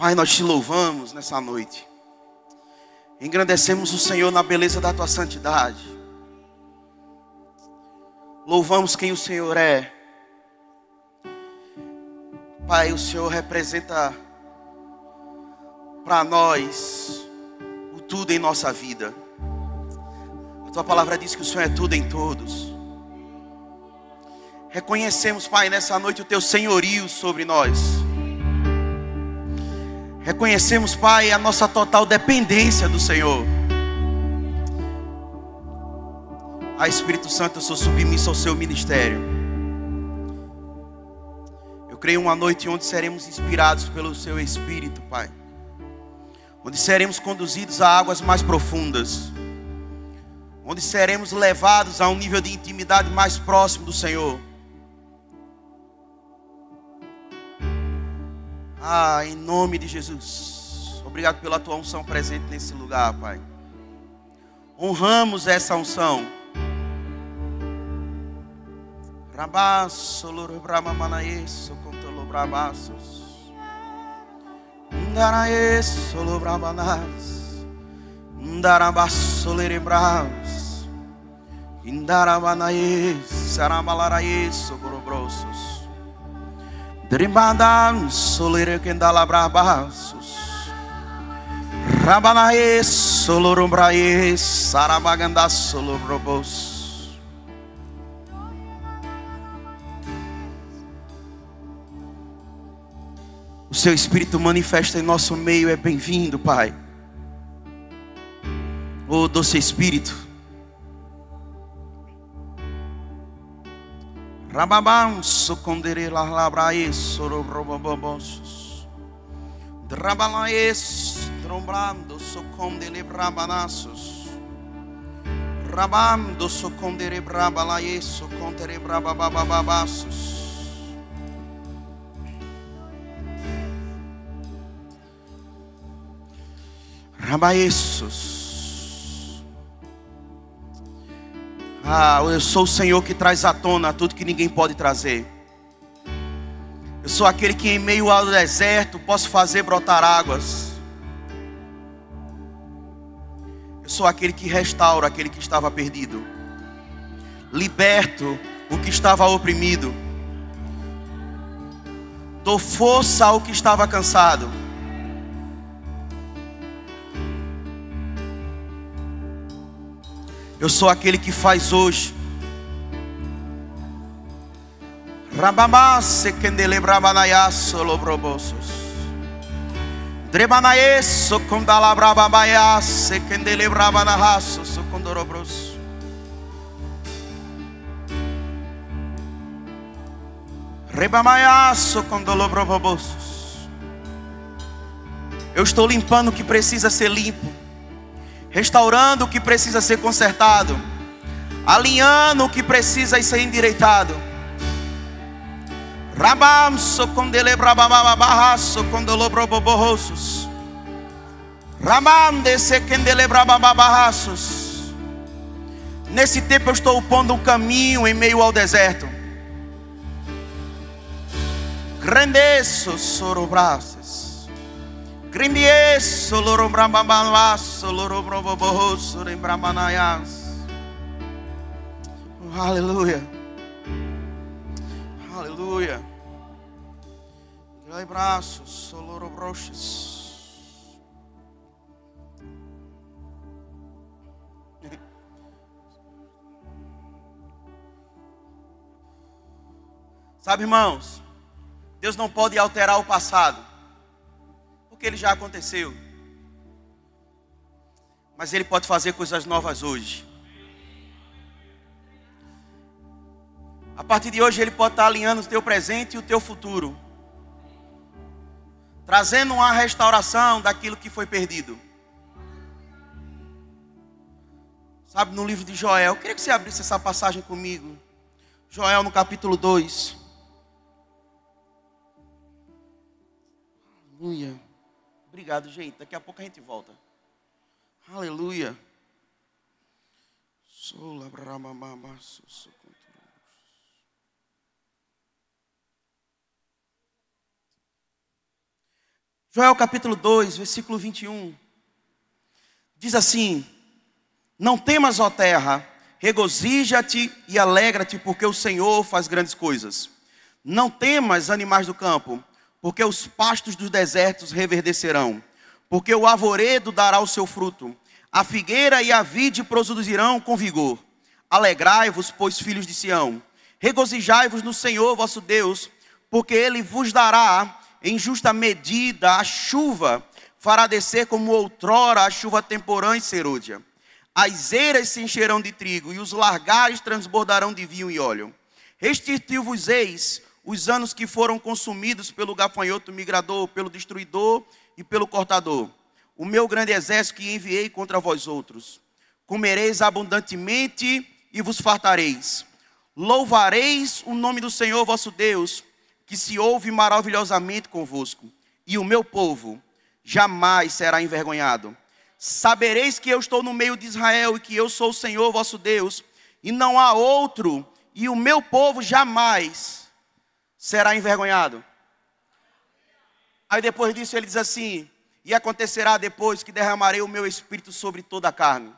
Pai, nós te louvamos nessa noite. Engrandecemos o Senhor na beleza da tua santidade. Louvamos quem o Senhor é. Pai, o Senhor representa para nós o tudo em nossa vida. A tua palavra diz que o Senhor é tudo em todos. Reconhecemos, Pai, nessa noite o teu senhorio sobre nós. Reconhecemos, Pai, a nossa total dependência do Senhor. Espírito Santo, eu sou submisso ao seu ministério. Eu creio uma noite onde seremos inspirados pelo seu Espírito, Pai. Onde seremos conduzidos a águas mais profundas. Onde seremos levados a um nível de intimidade mais próximo do Senhor. Em nome de Jesus. Obrigado pela tua unção presente nesse lugar, Pai. Honramos essa unção. Rabasso, loro brama manaesso, contolo brabassos. Ndaraesso, lo brabanas. Ndarabasso, lerebras. Indarabanaes, sarabalaraesso, gorobrosos. Dribadan, solere kendala brabassos. Rabanaesso, lorombraes, sarabagandasso, lorobos. O seu Espírito manifesta em nosso meio, é bem-vindo, Pai. Ô doce Espírito. Rababam, socondere la labraes, sorobrobobosos. Drabalaes, trombrando, socondele brabanassos. Rabando, socondere brabalaes, socondere brababababassos. Rabaessos. Eu sou o Senhor que traz à tona tudo que ninguém pode trazer. Eu sou aquele que em meio ao deserto posso fazer brotar águas. Eu sou aquele que restaura aquele que estava perdido. Liberto o que estava oprimido. Dou força ao que estava cansado. Eu sou aquele que faz hoje. Rabamasse kendele brabanayasso lobrobosos. Drebanaesso condala brabamayasse kendele brabanahasso socondorobros. Rebamayasso condolobrobosos. Eu estou limpando o que precisa ser limpo. Restaurando o que precisa ser consertado. Alinhando o que precisa ser endireitado. Rabam socondele brabababahasso condolobrobobosos. Rabam desekendele brabababahassos. Nesse tempo eu estou pondo um caminho em meio ao deserto. Grandeço sorobraças. Grimiesso lorombrambambasso lorombromboboso lembramanaias. Aleluia. Aleluia. Dai braços, solorobroches. Sabe, irmãos, Deus não pode alterar o passado. Que ele já aconteceu, mas ele pode fazer coisas novas hoje. A partir de hoje ele pode estar alinhando o teu presente e o teu futuro, trazendo uma restauração daquilo que foi perdido. Sabe, no livro de Joel, eu queria que você abrisse essa passagem comigo. Joel no capítulo 2. Aleluia. Obrigado, gente. Daqui a pouco a gente volta. Aleluia. Joel capítulo 2, versículo 21. Diz assim: não temas, ó terra, regozija-te e alegra-te, porque o Senhor faz grandes coisas. Não temas, animais do campo, porque os pastos dos desertos reverdecerão, porque o arvoredo dará o seu fruto, a figueira e a vide produzirão com vigor. Alegrai-vos, pois, filhos de Sião, regozijai-vos no Senhor vosso Deus, porque Ele vos dará em justa medida a chuva, fará descer como outrora a chuva temporã e serôdia. As eiras se encherão de trigo, e os largares transbordarão de vinho e óleo. Restitui-vos-eis os anos que foram consumidos pelo gafanhoto migrador, pelo destruidor e pelo cortador. O meu grande exército que enviei contra vós outros. Comereis abundantemente e vos fartareis. Louvareis o nome do Senhor vosso Deus, que se ouve maravilhosamente convosco. E o meu povo jamais será envergonhado. Sabereis que eu estou no meio de Israel e que eu sou o Senhor vosso Deus, e não há outro, e o meu povo jamais será envergonhado. Aí depois disso ele diz assim: e acontecerá depois que derramarei o meu espírito sobre toda a carne.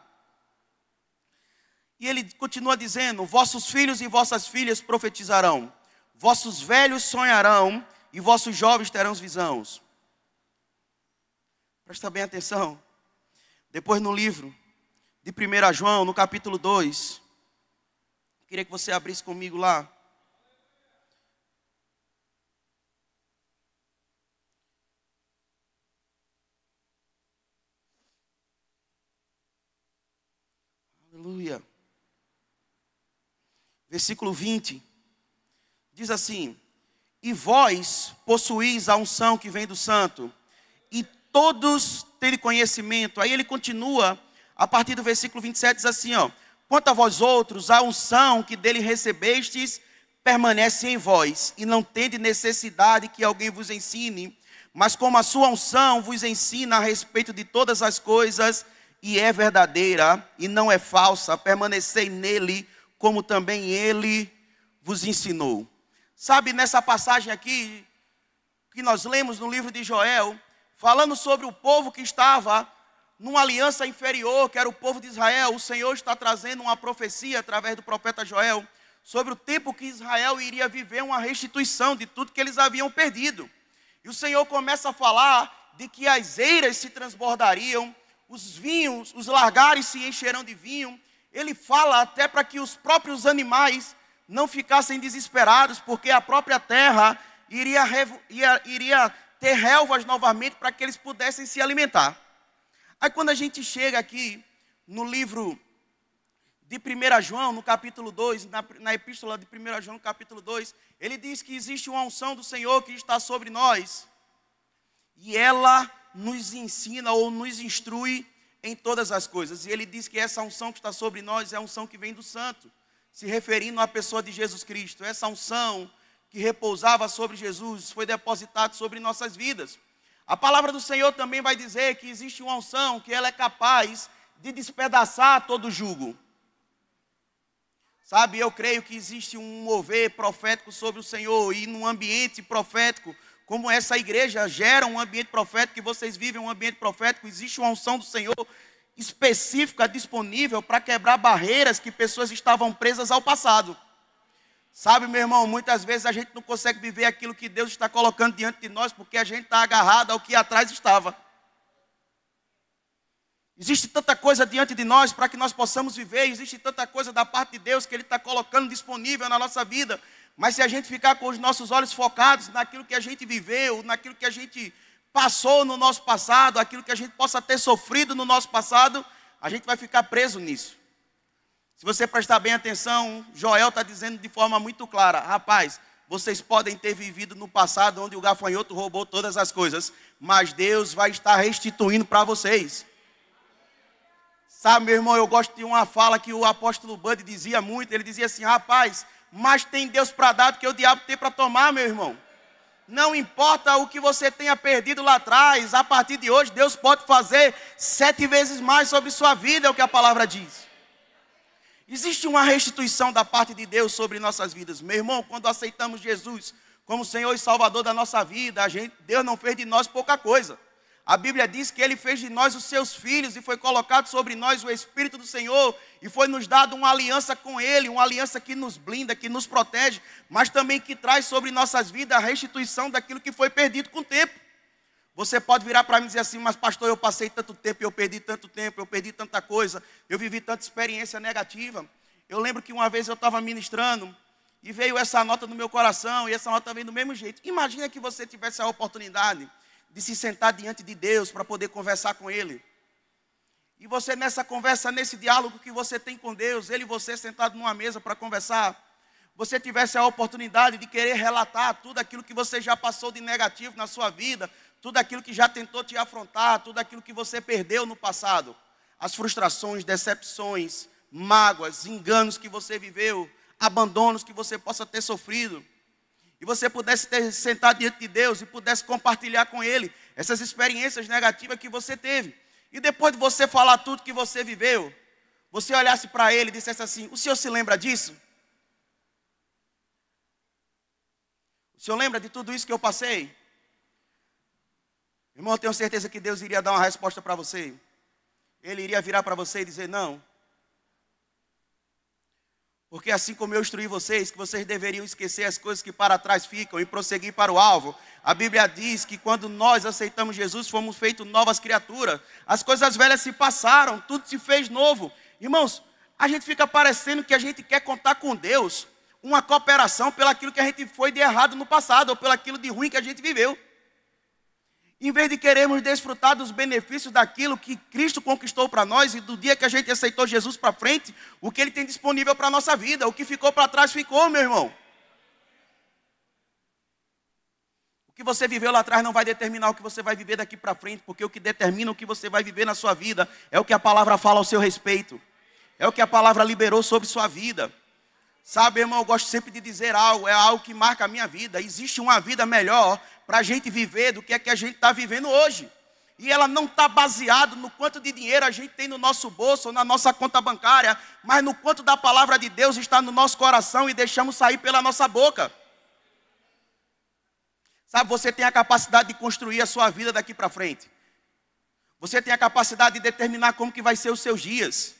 E ele continua dizendo: vossos filhos e vossas filhas profetizarão, vossos velhos sonharão, e vossos jovens terão visões. Presta bem atenção. Depois no livro de 1 João, no capítulo 2. Queria que você abrisse comigo lá. Aleluia. Versículo 20. Diz assim: e vós possuís a unção que vem do santo, e todos têm conhecimento. Aí ele continua, a partir do versículo 27, diz assim, ó: quanto a vós outros, a unção que dele recebestes permanece em vós, e não tende necessidade que alguém vos ensine, mas como a sua unção vos ensina a respeito de todas as coisas, e é verdadeira, e não é falsa, permanecei nele, como também ele vos ensinou. Sabe, nessa passagem aqui, que nós lemos no livro de Joel, falando sobre o povo que estava numa aliança inferior, que era o povo de Israel, o Senhor está trazendo uma profecia através do profeta Joel, sobre o tempo que Israel iria viver uma restituição de tudo que eles haviam perdido. E o Senhor começa a falar de que as eiras se transbordariam, os vinhos, os largares se encherão de vinho. Ele fala até para que os próprios animais não ficassem desesperados, porque a própria terra iria ter relvas novamente para que eles pudessem se alimentar. Aí quando a gente chega aqui no livro de 1 João, no capítulo 2, na epístola de 1 João, no capítulo 2, ele diz que existe uma unção do Senhor que está sobre nós, e ela nos ensina ou nos instrui em todas as coisas. E ele diz que essa unção que está sobre nós é a unção que vem do santo, se referindo à pessoa de Jesus Cristo. Essa unção que repousava sobre Jesus foi depositada sobre nossas vidas. A palavra do Senhor também vai dizer que existe uma unção que ela é capaz de despedaçar todo jugo. Sabe, eu creio que existe um mover profético sobre o Senhor, e num ambiente profético, como essa igreja gera um ambiente profético, que vocês vivem um ambiente profético, existe uma unção do Senhor específica, disponível para quebrar barreiras que pessoas estavam presas ao passado. Sabe, meu irmão, muitas vezes a gente não consegue viver aquilo que Deus está colocando diante de nós, porque a gente está agarrado ao que atrás estava. Existe tanta coisa diante de nós para que nós possamos viver, existe tanta coisa da parte de Deus que Ele está colocando disponível na nossa vida, mas se a gente ficar com os nossos olhos focados naquilo que a gente viveu, naquilo que a gente passou no nosso passado, aquilo que a gente possa ter sofrido no nosso passado, a gente vai ficar preso nisso. Se você prestar bem atenção, Joel está dizendo de forma muito clara: rapaz, vocês podem ter vivido no passado onde o gafanhoto roubou todas as coisas, mas Deus vai estar restituindo para vocês. Sabe, meu irmão, eu gosto de uma fala que o apóstolo Bud dizia muito. Ele dizia assim: rapaz, mas tem Deus para dar do que o diabo tem para tomar, meu irmão. Não importa o que você tenha perdido lá atrás, a partir de hoje Deus pode fazer 7 vezes mais sobre sua vida, é o que a palavra diz. Existe uma restituição da parte de Deus sobre nossas vidas. Meu irmão, quando aceitamos Jesus como Senhor e Salvador da nossa vida, Deus não fez de nós pouca coisa. A Bíblia diz que Ele fez de nós os seus filhos e foi colocado sobre nós o Espírito do Senhor e foi nos dado uma aliança com Ele, uma aliança que nos blinda, que nos protege, mas também que traz sobre nossas vidas a restituição daquilo que foi perdido com o tempo. Você pode virar para mim e dizer assim, mas pastor, eu passei tanto tempo, eu perdi tanto tempo, eu perdi tanta coisa, eu vivi tanta experiência negativa. Eu lembro que uma vez eu estava ministrando e veio essa nota no meu coração e essa nota veio do mesmo jeito. Imagina que você tivesse a oportunidade de se sentar diante de Deus para poder conversar com Ele. E você nessa conversa, nesse diálogo que você tem com Deus, Ele e você sentado numa mesa para conversar, você tivesse a oportunidade de querer relatar tudo aquilo que você já passou de negativo na sua vida, tudo aquilo que já tentou te afrontar, tudo aquilo que você perdeu no passado, as frustrações, decepções, mágoas, enganos que você viveu, abandonos que você possa ter sofrido. E você pudesse ter sentado diante de Deus e pudesse compartilhar com Ele essas experiências negativas que você teve. E depois de você falar tudo que você viveu, você olhasse para Ele e dissesse assim, o Senhor se lembra disso? O Senhor lembra de tudo isso que eu passei? Irmão, eu tenho certeza que Deus iria dar uma resposta para você. Ele iria virar para você e dizer, não. Porque assim como eu instruí vocês, que vocês deveriam esquecer as coisas que para trás ficam e prosseguir para o alvo. A Bíblia diz que quando nós aceitamos Jesus, fomos feitos novas criaturas. As coisas velhas se passaram, tudo se fez novo. Irmãos, a gente fica parecendo que a gente quer contar com Deus uma cooperação pelaquilo que a gente foi de errado no passado, ou pelaquilo de ruim que a gente viveu. Em vez de querermos desfrutar dos benefícios daquilo que Cristo conquistou para nós e do dia que a gente aceitou Jesus para frente, o que Ele tem disponível para a nossa vida, o que ficou para trás ficou, meu irmão. O que você viveu lá atrás não vai determinar o que você vai viver daqui para frente, porque o que determina o que você vai viver na sua vida é o que a palavra fala ao seu respeito, é o que a palavra liberou sobre sua vida. Sabe, irmão, eu gosto sempre de dizer algo, é algo que marca a minha vida. Existe uma vida melhor para a gente viver do que a gente está vivendo hoje. E ela não está baseada no quanto de dinheiro a gente tem no nosso bolso ou na nossa conta bancária, mas no quanto da palavra de Deus está no nosso coração e deixamos sair pela nossa boca. Sabe, você tem a capacidade de construir a sua vida daqui para frente. Você tem a capacidade de determinar como que vai ser os seus dias.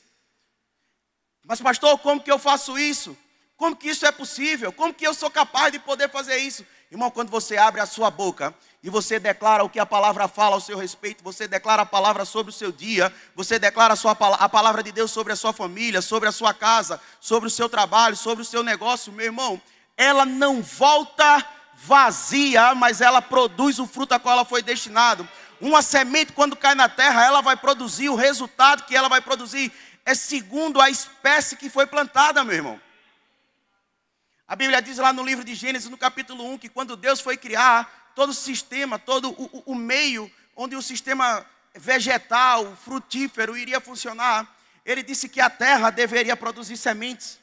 Mas pastor, como que eu faço isso? Como que isso é possível? Como que eu sou capaz de poder fazer isso? Irmão, quando você abre a sua boca e você declara o que a palavra fala ao seu respeito, você declara a palavra sobre o seu dia, você declara a palavra de Deus sobre a sua família, sobre a sua casa, sobre o seu trabalho, sobre o seu negócio, meu irmão, ela não volta vazia, mas ela produz o fruto a qual ela foi destinado. Uma semente, quando cai na terra, ela vai produzir, o resultado que ela vai produzir é segundo a espécie que foi plantada, meu irmão. A Bíblia diz lá no livro de Gênesis, no capítulo 1, que quando Deus foi criar todo o sistema, todo o meio onde o sistema vegetal, frutífero iria funcionar, Ele disse que a terra deveria produzir sementes.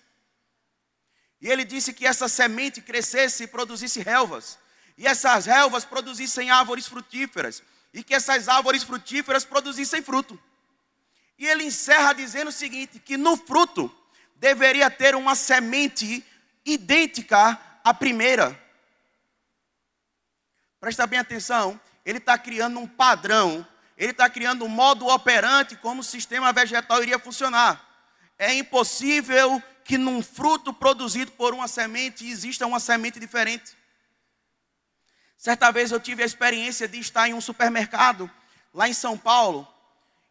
E Ele disse que essa semente crescesse e produzisse relvas. E essas relvas produzissem árvores frutíferas. E que essas árvores frutíferas produzissem fruto. E Ele encerra dizendo o seguinte, que no fruto deveria ter uma semente idêntica à primeira. Presta bem atenção, Ele está criando um padrão, Ele está criando um modo operante como o sistema vegetal iria funcionar. É impossível que num fruto produzido por uma semente exista uma semente diferente. Certa vez eu tive a experiência de estar em um supermercado, lá em São Paulo,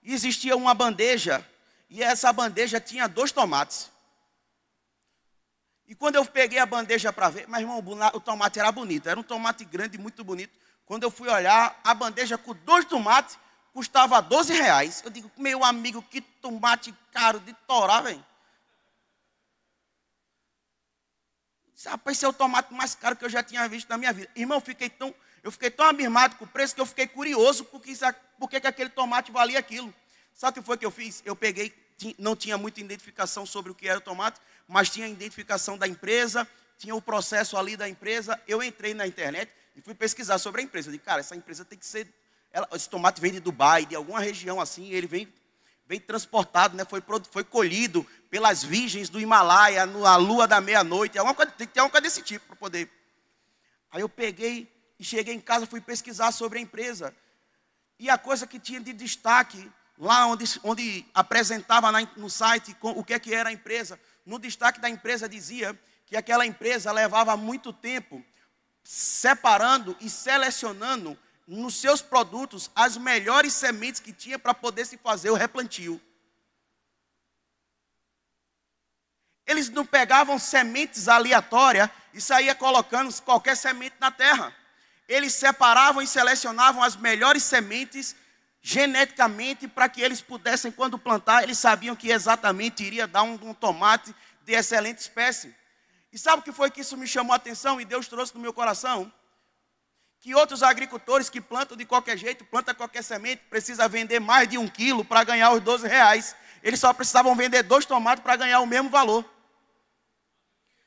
e existia uma bandeja, e essa bandeja tinha 2 tomates. E quando eu peguei a bandeja para ver, mas irmão, o tomate era bonito, era um tomate grande, muito bonito. Quando eu fui olhar, a bandeja com 2 tomates custava R$12. Eu digo, meu amigo, que tomate caro de torar, velho. Rapaz, esse é o tomate mais caro que eu já tinha visto na minha vida. Irmão, eu fiquei tão abismado com o preço que eu fiquei curioso por que aquele tomate valia aquilo. Sabe o que foi que eu fiz? Eu peguei, não tinha muita identificação sobre o que era o tomate, mas tinha a identificação da empresa, tinha o processo ali da empresa. Eu entrei na internet e fui pesquisar sobre a empresa. Eu disse, cara, essa empresa tem que ser... esse tomate vem de Dubai, de alguma região assim, ele vem transportado, né? Foi colhido pelas virgens do Himalaia, na lua da meia-noite. Tem que ter uma coisa desse tipo para poder... Aí eu peguei e cheguei em casa, fui pesquisar sobre a empresa. E a coisa que tinha de destaque, lá onde apresentava no site o que era a empresa, no destaque da empresa dizia que aquela empresa levava muito tempo separando e selecionando nos seus produtos as melhores sementes que tinha para poder se fazer o replantio. Eles não pegavam sementes aleatórias e saía colocando qualquer semente na terra. Eles separavam e selecionavam as melhores sementes geneticamente para que eles pudessem, quando plantar, eles sabiam que exatamente iria dar um tomate de excelente espécie. E sabe o que foi que isso me chamou a atenção e Deus trouxe no meu coração? Que outros agricultores que plantam de qualquer jeito, plantam qualquer semente, precisam vender mais de 1 quilo para ganhar os R$12. Eles só precisavam vender 2 tomates para ganhar o mesmo valor.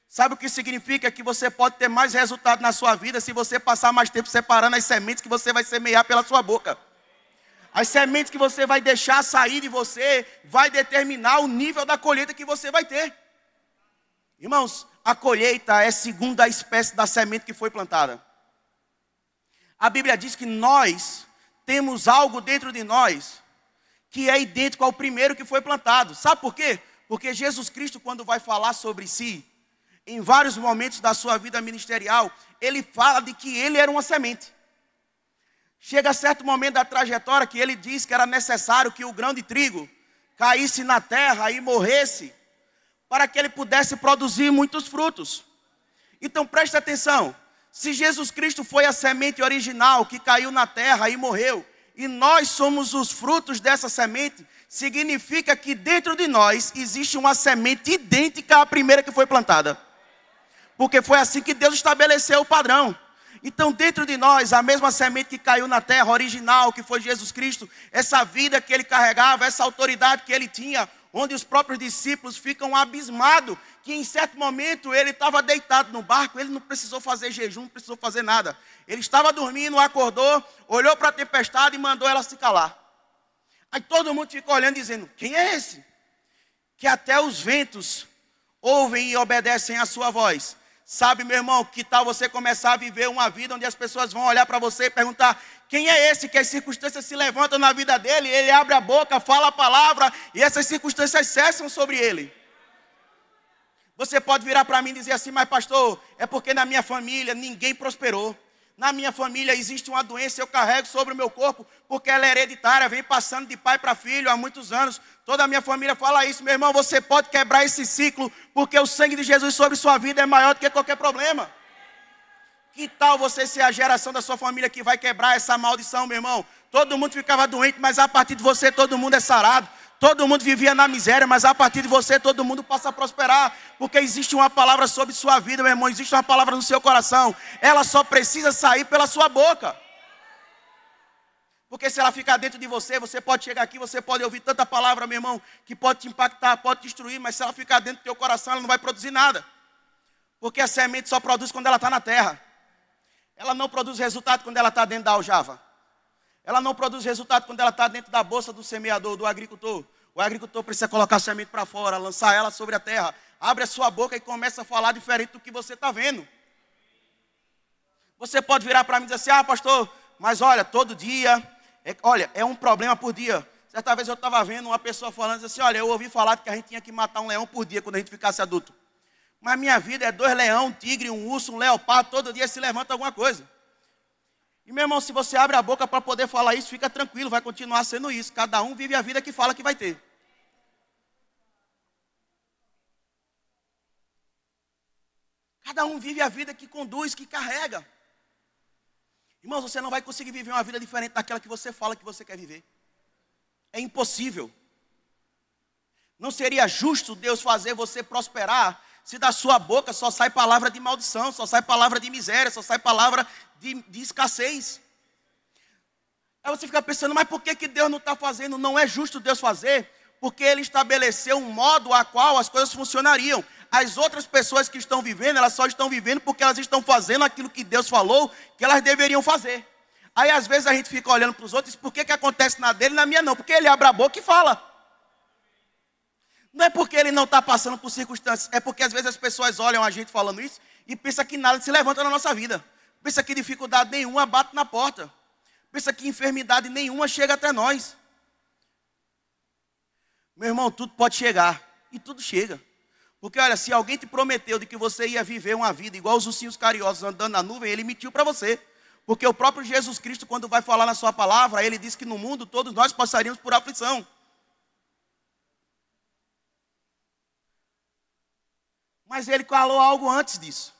Sabe o que significa? Que você pode ter mais resultado na sua vida se você passar mais tempo separando as sementes que você vai semear pela sua boca. As sementes que você vai deixar sair de você vai determinar o nível da colheita que você vai ter. Irmãos, a colheita é segundo a espécie da semente que foi plantada. A Bíblia diz que nós temos algo dentro de nós que é idêntico ao primeiro que foi plantado. Sabe por quê? Porque Jesus Cristo, quando vai falar sobre si, em vários momentos da sua vida ministerial, ele fala de que ele era uma semente. Chega a certo momento da trajetória que ele diz que era necessário que o grão de trigo caísse na terra e morresse, para que ele pudesse produzir muitos frutos. Então preste atenção, se Jesus Cristo foi a semente original que caiu na terra e morreu, e nós somos os frutos dessa semente, significa que dentro de nós existe uma semente idêntica à primeira que foi plantada. Porque foi assim que Deus estabeleceu o padrão. Então dentro de nós, a mesma semente que caiu na terra, original, que foi Jesus Cristo, essa vida que ele carregava, essa autoridade que ele tinha, onde os próprios discípulos ficam abismados, que em certo momento ele estava deitado no barco, ele não precisou fazer jejum, não precisou fazer nada. Ele estava dormindo, acordou, olhou para a tempestade e mandou ela se calar. Aí todo mundo fica olhando dizendo, quem é esse? Que até os ventos ouvem e obedecem à sua voz. Sabe, meu irmão, que tal você começar a viver uma vida onde as pessoas vão olhar para você e perguntar, quem é esse que as circunstâncias se levantam na vida dele, ele abre a boca, fala a palavra e essas circunstâncias cessam sobre ele. Você pode virar para mim e dizer assim, mas pastor, é porque na minha família ninguém prosperou. Na minha família existe uma doença, eu carrego sobre o meu corpo, porque ela é hereditária, vem passando de pai para filho há muitos anos. Toda a minha família fala isso, meu irmão, você pode quebrar esse ciclo, porque o sangue de Jesus sobre sua vida é maior do que qualquer problema. Que tal você ser a geração da sua família que vai quebrar essa maldição, meu irmão? Todo mundo ficava doente, mas a partir de você todo mundo é sarado. Todo mundo vivia na miséria, mas a partir de você todo mundo passa a prosperar. Porque existe uma palavra sobre sua vida, meu irmão. Existe uma palavra no seu coração. Ela só precisa sair pela sua boca. Porque se ela ficar dentro de você, você pode chegar aqui, você pode ouvir tanta palavra, meu irmão, que pode te impactar, pode te destruir. Mas se ela ficar dentro do teu coração, ela não vai produzir nada. Porque a semente só produz quando ela está na terra. Ela não produz resultado quando ela está dentro da aljava. Ela não produz resultado quando ela está dentro da bolsa do semeador, do agricultor. O agricultor precisa colocar a semente para fora, lançar ela sobre a terra. Abre a sua boca e começa a falar diferente do que você está vendo. Você pode virar para mim e dizer assim, pastor, mas olha, todo dia, é um problema por dia. Certa vez eu estava vendo uma pessoa falando assim, olha, eu ouvi falar que a gente tinha que matar um leão por dia quando a gente ficasse adulto. Mas minha vida é 2 leões, um tigre, um urso, um leopardo, todo dia se levanta alguma coisa. E meu irmão, se você abre a boca para poder falar isso, fica tranquilo, vai continuar sendo isso. Cada um vive a vida que fala que vai ter. Cada um vive a vida que conduz, que carrega. Irmãos, você não vai conseguir viver uma vida diferente daquela que você fala que você quer viver. É impossível. Não seria justo Deus fazer você prosperar se da sua boca só sai palavra de maldição, só sai palavra de miséria, só sai palavra de escassez. Aí você fica pensando, mas por que Deus não está fazendo? Não é justo Deus fazer, porque Ele estabeleceu um modo a qual as coisas funcionariam. As outras pessoas que estão vivendo, elas só estão vivendo porque elas estão fazendo aquilo que Deus falou que elas deveriam fazer. Aí às vezes a gente fica olhando para os outros, por que acontece na dele e na minha não? Porque ele abre a boca e fala. Não é porque ele não está passando por circunstâncias, é porque às vezes as pessoas olham a gente falando isso e pensam que nada se levanta na nossa vida. Pensa que dificuldade nenhuma bate na porta. Pensa que enfermidade nenhuma chega até nós. Meu irmão, tudo pode chegar. E tudo chega. Porque olha, se alguém te prometeu de que você ia viver uma vida igual os ursinhos carinhosos andando na nuvem, ele mentiu para você. Porque o próprio Jesus Cristo, quando vai falar na sua palavra, ele diz que no mundo todos nós passaríamos por aflição. Mas ele falou algo antes disso.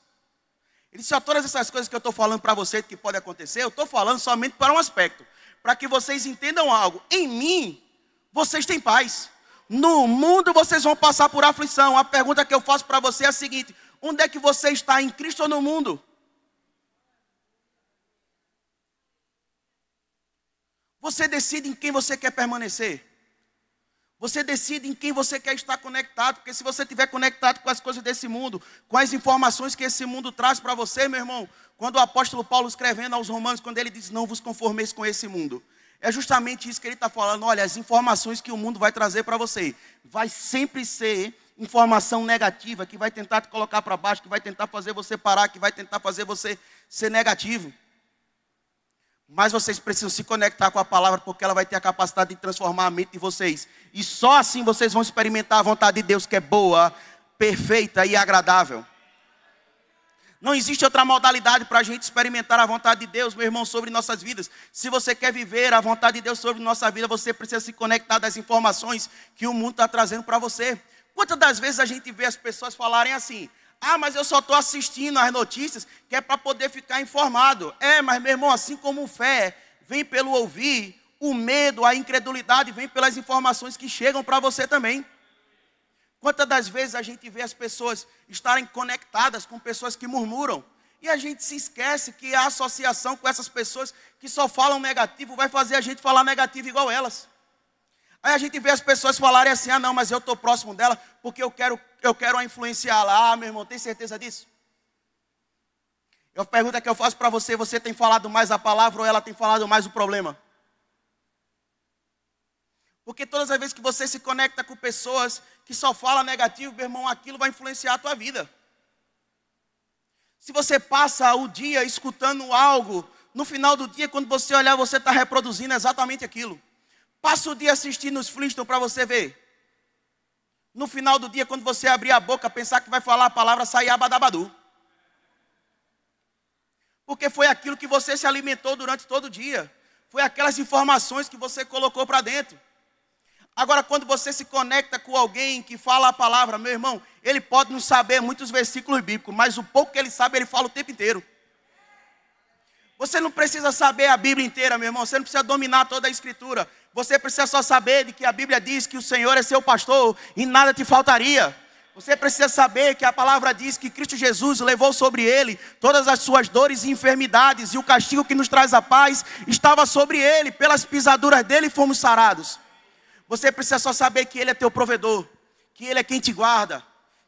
Ele disse, todas essas coisas que eu estou falando para você que pode acontecer, eu estou falando somente para um aspecto. Para que vocês entendam algo. Em mim, vocês têm paz. No mundo vocês vão passar por aflição. A pergunta que eu faço para você é a seguinte: onde é que você está, em Cristo ou no mundo? Você decide em quem você quer permanecer. Você decide em quem você quer estar conectado. Porque se você estiver conectado com as coisas desse mundo, com as informações que esse mundo traz para você, meu irmão, quando o apóstolo Paulo escrevendo aos Romanos, quando ele diz, não vos conformeis com esse mundo, é justamente isso que ele está falando. Olha, as informações que o mundo vai trazer para você, vai sempre ser informação negativa, que vai tentar te colocar para baixo, que vai tentar fazer você parar, que vai tentar fazer você ser negativo. Mas vocês precisam se conectar com a palavra, porque ela vai ter a capacidade de transformar a mente de vocês. E só assim vocês vão experimentar a vontade de Deus, que é boa, perfeita e agradável. Não existe outra modalidade para a gente experimentar a vontade de Deus, meu irmão, sobre nossas vidas. Se você quer viver a vontade de Deus sobre nossa vida, você precisa se conectar das informações que o mundo está trazendo para você. Quantas das vezes a gente vê as pessoas falarem assim, mas eu só estou assistindo as notícias que é para poder ficar informado. Mas meu irmão, assim como fé vem pelo ouvir, o medo, a incredulidade vem pelas informações que chegam para você também. Quantas das vezes a gente vê as pessoas estarem conectadas com pessoas que murmuram, e a gente se esquece que a associação com essas pessoas que só falam negativo vai fazer a gente falar negativo igual elas. Aí a gente vê as pessoas falarem assim, não, mas eu estou próximo dela porque eu quero a influenciá-la. Meu irmão, tem certeza disso? A pergunta que eu faço para você, você tem falado mais a palavra ou ela tem falado mais o problema? Porque todas as vezes que você se conecta com pessoas que só falam negativo, meu irmão, aquilo vai influenciar a tua vida. Se você passa o dia escutando algo, no final do dia, quando você olhar, você está reproduzindo exatamente aquilo. Passa o dia assistindo os Flintstones para você ver. No final do dia, quando você abrir a boca, pensar que vai falar a palavra, sair abadabadu. Porque foi aquilo que você se alimentou durante todo o dia. Foi aquelas informações que você colocou para dentro. Agora, quando você se conecta com alguém que fala a palavra, meu irmão, ele pode não saber muitos versículos bíblicos, mas o pouco que ele sabe, ele fala o tempo inteiro. Você não precisa saber a Bíblia inteira, meu irmão, você não precisa dominar toda a Escritura. Você precisa só saber de que a Bíblia diz que o Senhor é seu pastor e nada te faltaria. Você precisa saber que a palavra diz que Cristo Jesus levou sobre ele todas as suas dores e enfermidades, e o castigo que nos traz a paz estava sobre ele, pelas pisaduras dele fomos sarados. Você precisa só saber que ele é teu provedor, que ele é quem te guarda,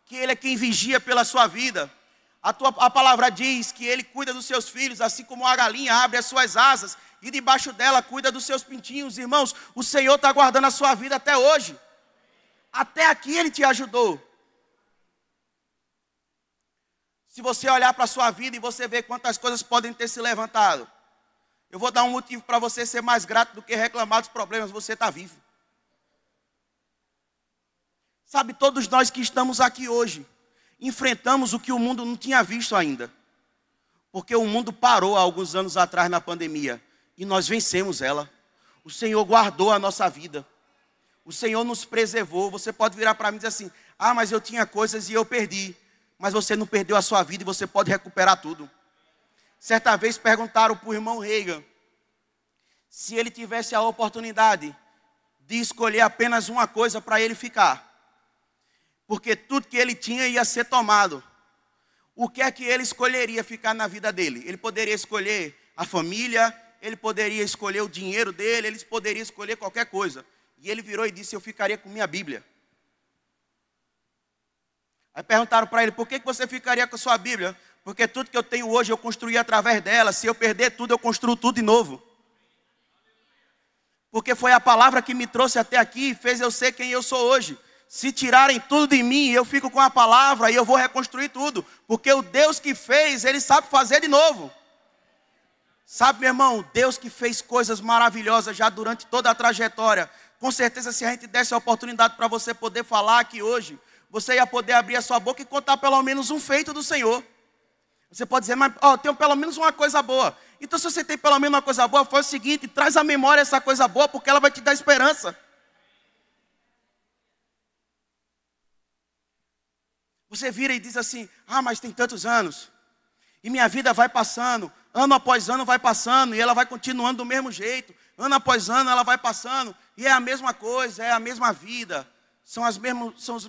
que ele é quem vigia pela sua vida. A palavra diz que ele cuida dos seus filhos, assim como a galinha abre as suas asas e debaixo dela cuida dos seus pintinhos. Irmãos, o Senhor está guardando a sua vida até hoje. Até aqui ele te ajudou. Se você olhar para a sua vida e você ver quantas coisas podem ter se levantado, eu vou dar um motivo para você ser mais grato do que reclamar dos problemas. Você está vivo. Sabe, todos nós que estamos aqui hoje, enfrentamos o que o mundo não tinha visto ainda. Porque o mundo parou há alguns anos atrás na pandemia. E nós vencemos ela. O Senhor guardou a nossa vida. O Senhor nos preservou. Você pode virar para mim e dizer assim, mas eu tinha coisas e eu perdi. Mas você não perdeu a sua vida e você pode recuperar tudo. Certa vez perguntaram para o irmão Reagan se ele tivesse a oportunidade de escolher apenas uma coisa para ele ficar. Porque tudo que ele tinha ia ser tomado. O que é que ele escolheria ficar na vida dele? Ele poderia escolher a família, ele poderia escolher o dinheiro dele, ele poderia escolher qualquer coisa. E ele virou e disse, eu ficaria com minha Bíblia. Aí perguntaram para ele, por que você ficaria com a sua Bíblia? Porque tudo que eu tenho hoje eu construí através dela. Se eu perder tudo, eu construo tudo de novo. Porque foi a palavra que me trouxe até aqui e fez eu ser quem eu sou hoje. Se tirarem tudo de mim, eu fico com a palavra e eu vou reconstruir tudo. Porque o Deus que fez, Ele sabe fazer de novo. Sabe, meu irmão, Deus que fez coisas maravilhosas já durante toda a trajetória. Com certeza, se a gente desse a oportunidade para você poder falar aqui hoje, você ia poder abrir a sua boca e contar pelo menos um feito do Senhor. Você pode dizer, mas eu tenho pelo menos uma coisa boa. Então, se você tem pelo menos uma coisa boa, faz o seguinte, traz à memória essa coisa boa, porque ela vai te dar esperança. Você vira e diz assim, mas tem tantos anos. E minha vida vai passando, ano após ano vai passando, e ela vai continuando do mesmo jeito. Ano após ano ela vai passando, e é a mesma coisa, é a mesma vida. São os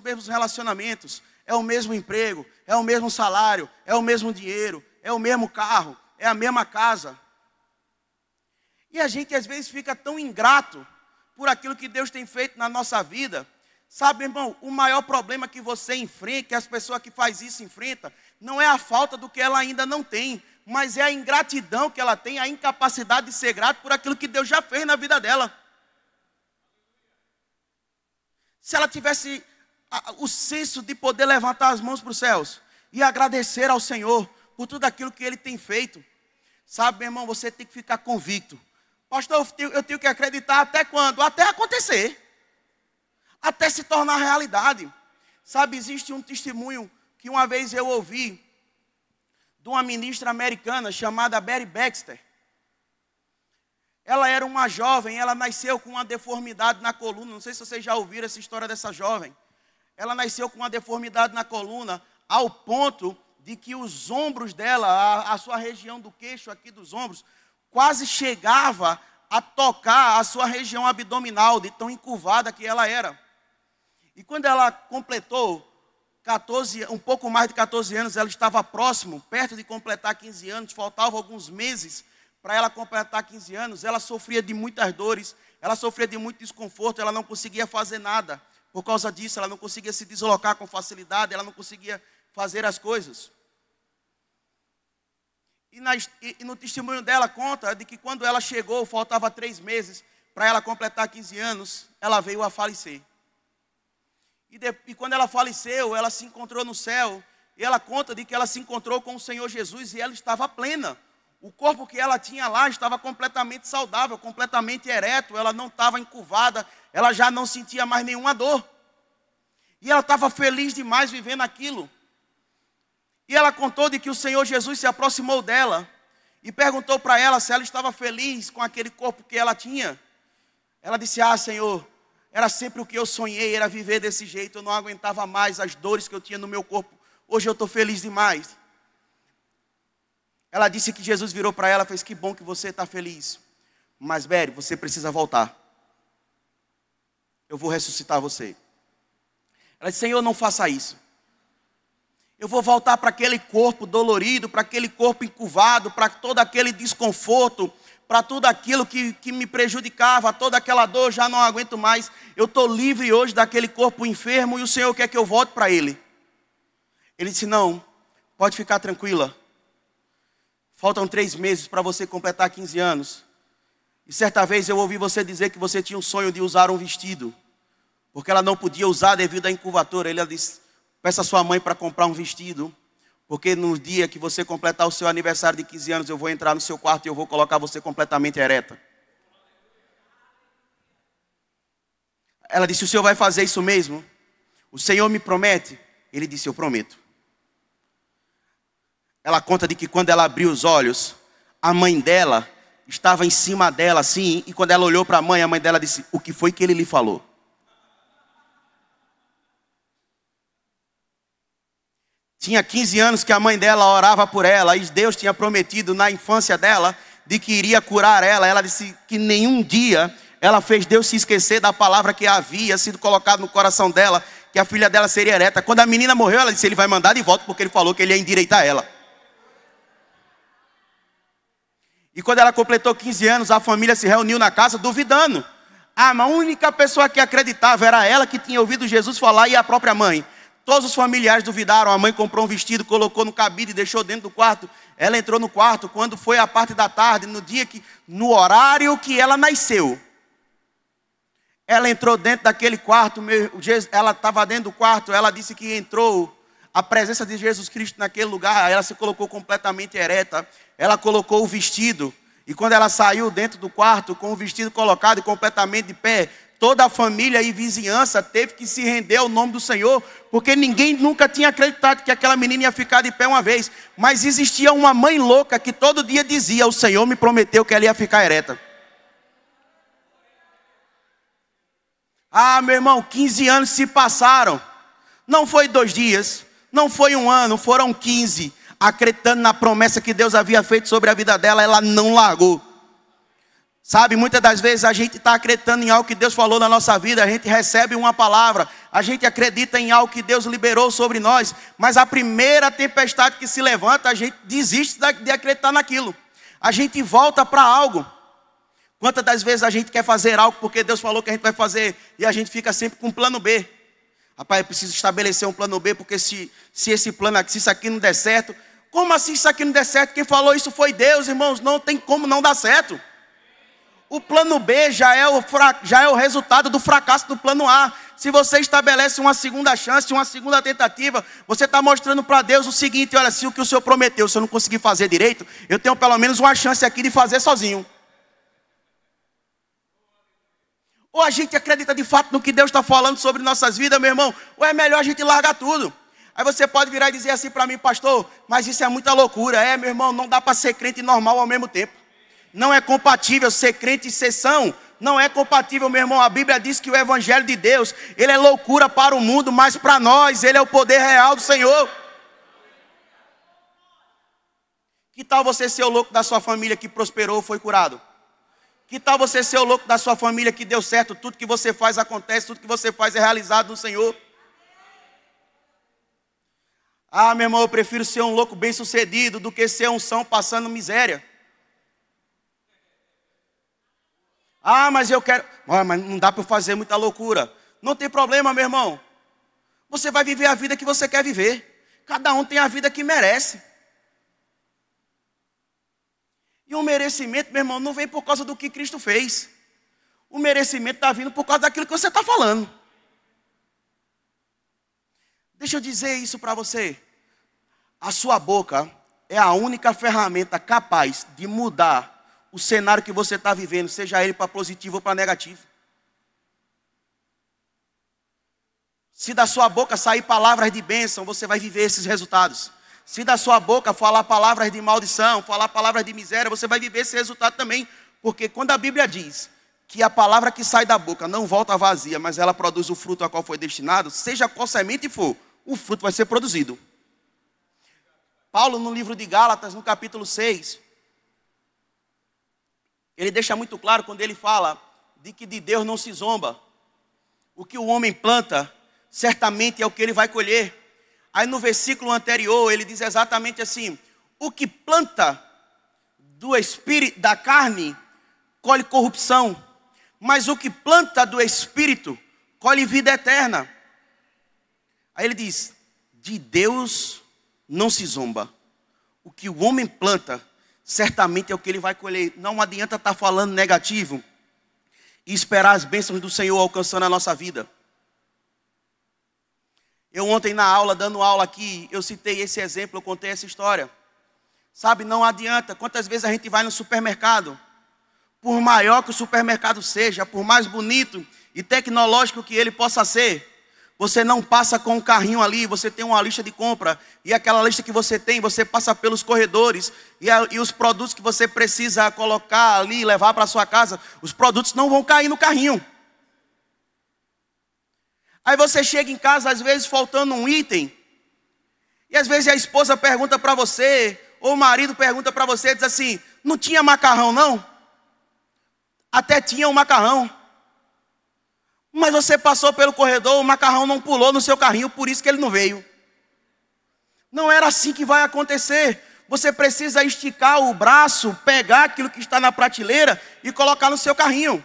mesmos relacionamentos, é o mesmo emprego, é o mesmo salário, é o mesmo dinheiro, é o mesmo carro, é a mesma casa. E a gente às vezes fica tão ingrato por aquilo que Deus tem feito na nossa vida. Sabe, irmão, o maior problema que você enfrenta, que as pessoas que fazem isso enfrentam, não é a falta do que ela ainda não tem, mas é a ingratidão que ela tem, a incapacidade de ser grato por aquilo que Deus já fez na vida dela. Se ela tivesse o senso de poder levantar as mãos para os céus e agradecer ao Senhor por tudo aquilo que Ele tem feito, sabe, meu irmão, você tem que ficar convicto. Pastor, eu tenho que acreditar até quando? Até acontecer. Até se tornar realidade. Sabe, existe um testemunho que uma vez eu ouvi de uma ministra americana chamada Betty Baxter. Ela era uma jovem, ela nasceu com uma deformidade na coluna. Não sei se vocês já ouviram essa história dessa jovem. Ela nasceu com uma deformidade na coluna, ao ponto de que os ombros dela, a sua região do queixo aqui dos ombros, quase chegava a tocar a sua região abdominal, de tão encurvada que ela era. E quando ela completou um pouco mais de 14 anos, ela estava perto de completar 15 anos, faltavam alguns meses para ela completar 15 anos, ela sofria de muitas dores, ela sofria de muito desconforto, ela não conseguia fazer nada. Por causa disso, ela não conseguia se deslocar com facilidade, ela não conseguia fazer as coisas. E no testemunho dela conta de que quando ela chegou, faltava 3 meses para ela completar 15 anos, ela veio a falecer. E quando ela faleceu, ela se encontrou no céu, e ela conta de que ela se encontrou com o Senhor Jesus e ela estava plena. O corpo que ela tinha lá estava completamente saudável, completamente ereto, ela não estava encurvada, ela já não sentia mais nenhuma dor. E ela estava feliz demais vivendo aquilo. E ela contou de que o Senhor Jesus se aproximou dela e perguntou para ela se ela estava feliz com aquele corpo que ela tinha. Ela disse, Senhor, era sempre o que eu sonhei, era viver desse jeito, eu não aguentava mais as dores que eu tinha no meu corpo. Hoje eu estou feliz demais. Ela disse que Jesus virou para ela e fez, que bom que você está feliz. Mas, Betty, você precisa voltar. Eu vou ressuscitar você. Ela disse, Senhor, não faça isso. Eu vou voltar para aquele corpo dolorido, para aquele corpo encurvado, para todo aquele desconforto, para tudo aquilo que me prejudicava, toda aquela dor, já não aguento mais. Eu estou livre hoje daquele corpo enfermo e o Senhor quer que eu volte para Ele. Ele disse, não, pode ficar tranquila. Faltam 3 meses para você completar 15 anos. E certa vez eu ouvi você dizer que você tinha um sonho de usar um vestido, porque ela não podia usar devido à encurvatura. Ele disse, peça a sua mãe para comprar um vestido, porque no dia que você completar o seu aniversário de 15 anos, eu vou entrar no seu quarto e eu vou colocar você completamente ereta. Ela disse, o Senhor vai fazer isso mesmo? O Senhor me promete? Ele disse, eu prometo. Ela conta de que quando ela abriu os olhos, a mãe dela estava em cima dela assim, e quando ela olhou para a mãe dela disse, o que foi que ele lhe falou? Tinha 15 anos que a mãe dela orava por ela, e Deus tinha prometido na infância dela, de que iria curar ela. Ela disse que nenhum dia ela fez Deus se esquecer da palavra que havia sido colocada no coração dela, que a filha dela seria ereta. Quando a menina morreu, ela disse, ele vai mandar de volta, porque ele falou que ele ia endireitar ela. E quando ela completou 15 anos, a família se reuniu na casa duvidando. Mas a única pessoa que acreditava era ela, que tinha ouvido Jesus falar, e a própria mãe. Todos os familiares duvidaram. A mãe comprou um vestido, colocou no cabide e deixou dentro do quarto. Ela entrou no quarto quando foi a parte da tarde, no horário que ela nasceu. Ela entrou dentro daquele quarto, ela estava dentro do quarto, ela disse que entrou a presença de Jesus Cristo naquele lugar. Ela se colocou completamente ereta, ela colocou o vestido, E quando ela saiu dentro do quarto, com o vestido colocado e completamente de pé, toda a família e vizinhança teve que se render ao nome do Senhor, porque ninguém nunca tinha acreditado que aquela menina ia ficar de pé uma vez. Mas existia uma mãe louca que todo dia dizia: o Senhor me prometeu que ela ia ficar ereta. Ah, meu irmão, 15 anos se passaram. Não foi 2 dias, não foi 1 ano, foram 15. Acreditando na promessa que Deus havia feito sobre a vida dela, ela não largou. Sabe, muitas das vezes a gente está acreditando em algo que Deus falou na nossa vida, a gente recebe uma palavra, a gente acredita em algo que Deus liberou sobre nós, mas a primeira tempestade que se levanta, a gente desiste de acreditar naquilo. A gente volta para algo. Quantas das vezes a gente quer fazer algo porque Deus falou que a gente vai fazer e a gente fica sempre com um plano B. Rapaz, eu preciso estabelecer um plano B, porque se esse plano aqui, se isso aqui não der certo... Como assim isso aqui não der certo? Quem falou isso foi Deus, irmãos. Não tem como não dar certo. O plano B já é o resultado do fracasso do plano A. Se você estabelece uma segunda chance, uma segunda tentativa, você está mostrando para Deus o seguinte: olha, se o que o Senhor prometeu, se eu não conseguir fazer direito, eu tenho pelo menos uma chance aqui de fazer sozinho. Ou a gente acredita de fato no que Deus está falando sobre nossas vidas, meu irmão, ou é melhor a gente largar tudo. Aí você pode virar e dizer assim para mim: pastor, mas isso é muita loucura. É, meu irmão, não dá para ser crente e normal ao mesmo tempo. Não é compatível ser crente e ser são. Não é compatível, meu irmão. A Bíblia diz que o evangelho de Deus, ele é loucura para o mundo, mas para nós ele é o poder real do Senhor. Que tal você ser o louco da sua família que prosperou, foi curado? Que tal você ser o louco da sua família que deu certo? Tudo que você faz acontece, tudo que você faz é realizado no Senhor. Ah, meu irmão, eu prefiro ser um louco bem sucedido do que ser um são passando miséria. Ah, mas eu quero... Ah, mas não dá para fazer muita loucura. Não tem problema, meu irmão. Você vai viver a vida que você quer viver. Cada um tem a vida que merece. E o merecimento, meu irmão, não vem por causa do que Cristo fez. O merecimento está vindo por causa daquilo que você está falando. Deixa eu dizer isso para você. A sua boca é a única ferramenta capaz de mudar o cenário que você está vivendo, seja ele para positivo ou para negativo. Se da sua boca sair palavras de bênção, você vai viver esses resultados. Se da sua boca falar palavras de maldição, falar palavras de miséria, você vai viver esse resultado também. Porque quando a Bíblia diz que a palavra que sai da boca não volta vazia, mas ela produz o fruto a qual foi destinado, seja qual semente for, o fruto vai ser produzido. Paulo, no livro de Gálatas, no capítulo 6, ele deixa muito claro quando ele fala de que de Deus não se zomba. O que o homem planta, certamente é o que ele vai colher. Aí no versículo anterior, ele diz exatamente assim: o que planta do espírito, da carne, colhe corrupção, mas o que planta do espírito, colhe vida eterna. Aí ele diz: de Deus não se zomba. O que o homem planta, certamente é o que ele vai colher. Não adianta estar falando negativo e esperar as bênçãos do Senhor alcançando a nossa vida. Eu ontem na aula, dando aula aqui, eu citei esse exemplo, eu contei essa história. Sabe, não adianta. Quantas vezes a gente vai no supermercado, por maior que o supermercado seja, por mais bonito e tecnológico que ele possa ser, você não passa com um carrinho ali, você tem uma lista de compra, e aquela lista que você tem, você passa pelos corredores, e os produtos que você precisa colocar ali, levar para sua casa, os produtos não vão cair no carrinho. Aí você chega em casa, às vezes faltando um item, e às vezes a esposa pergunta para você, ou o marido pergunta para você, diz assim: não tinha macarrão não? Até tinha um macarrão. Mas você passou pelo corredor, o macarrão não pulou no seu carrinho, por isso que ele não veio. Não era assim que vai acontecer. Você precisa esticar o braço, pegar aquilo que está na prateleira e colocar no seu carrinho.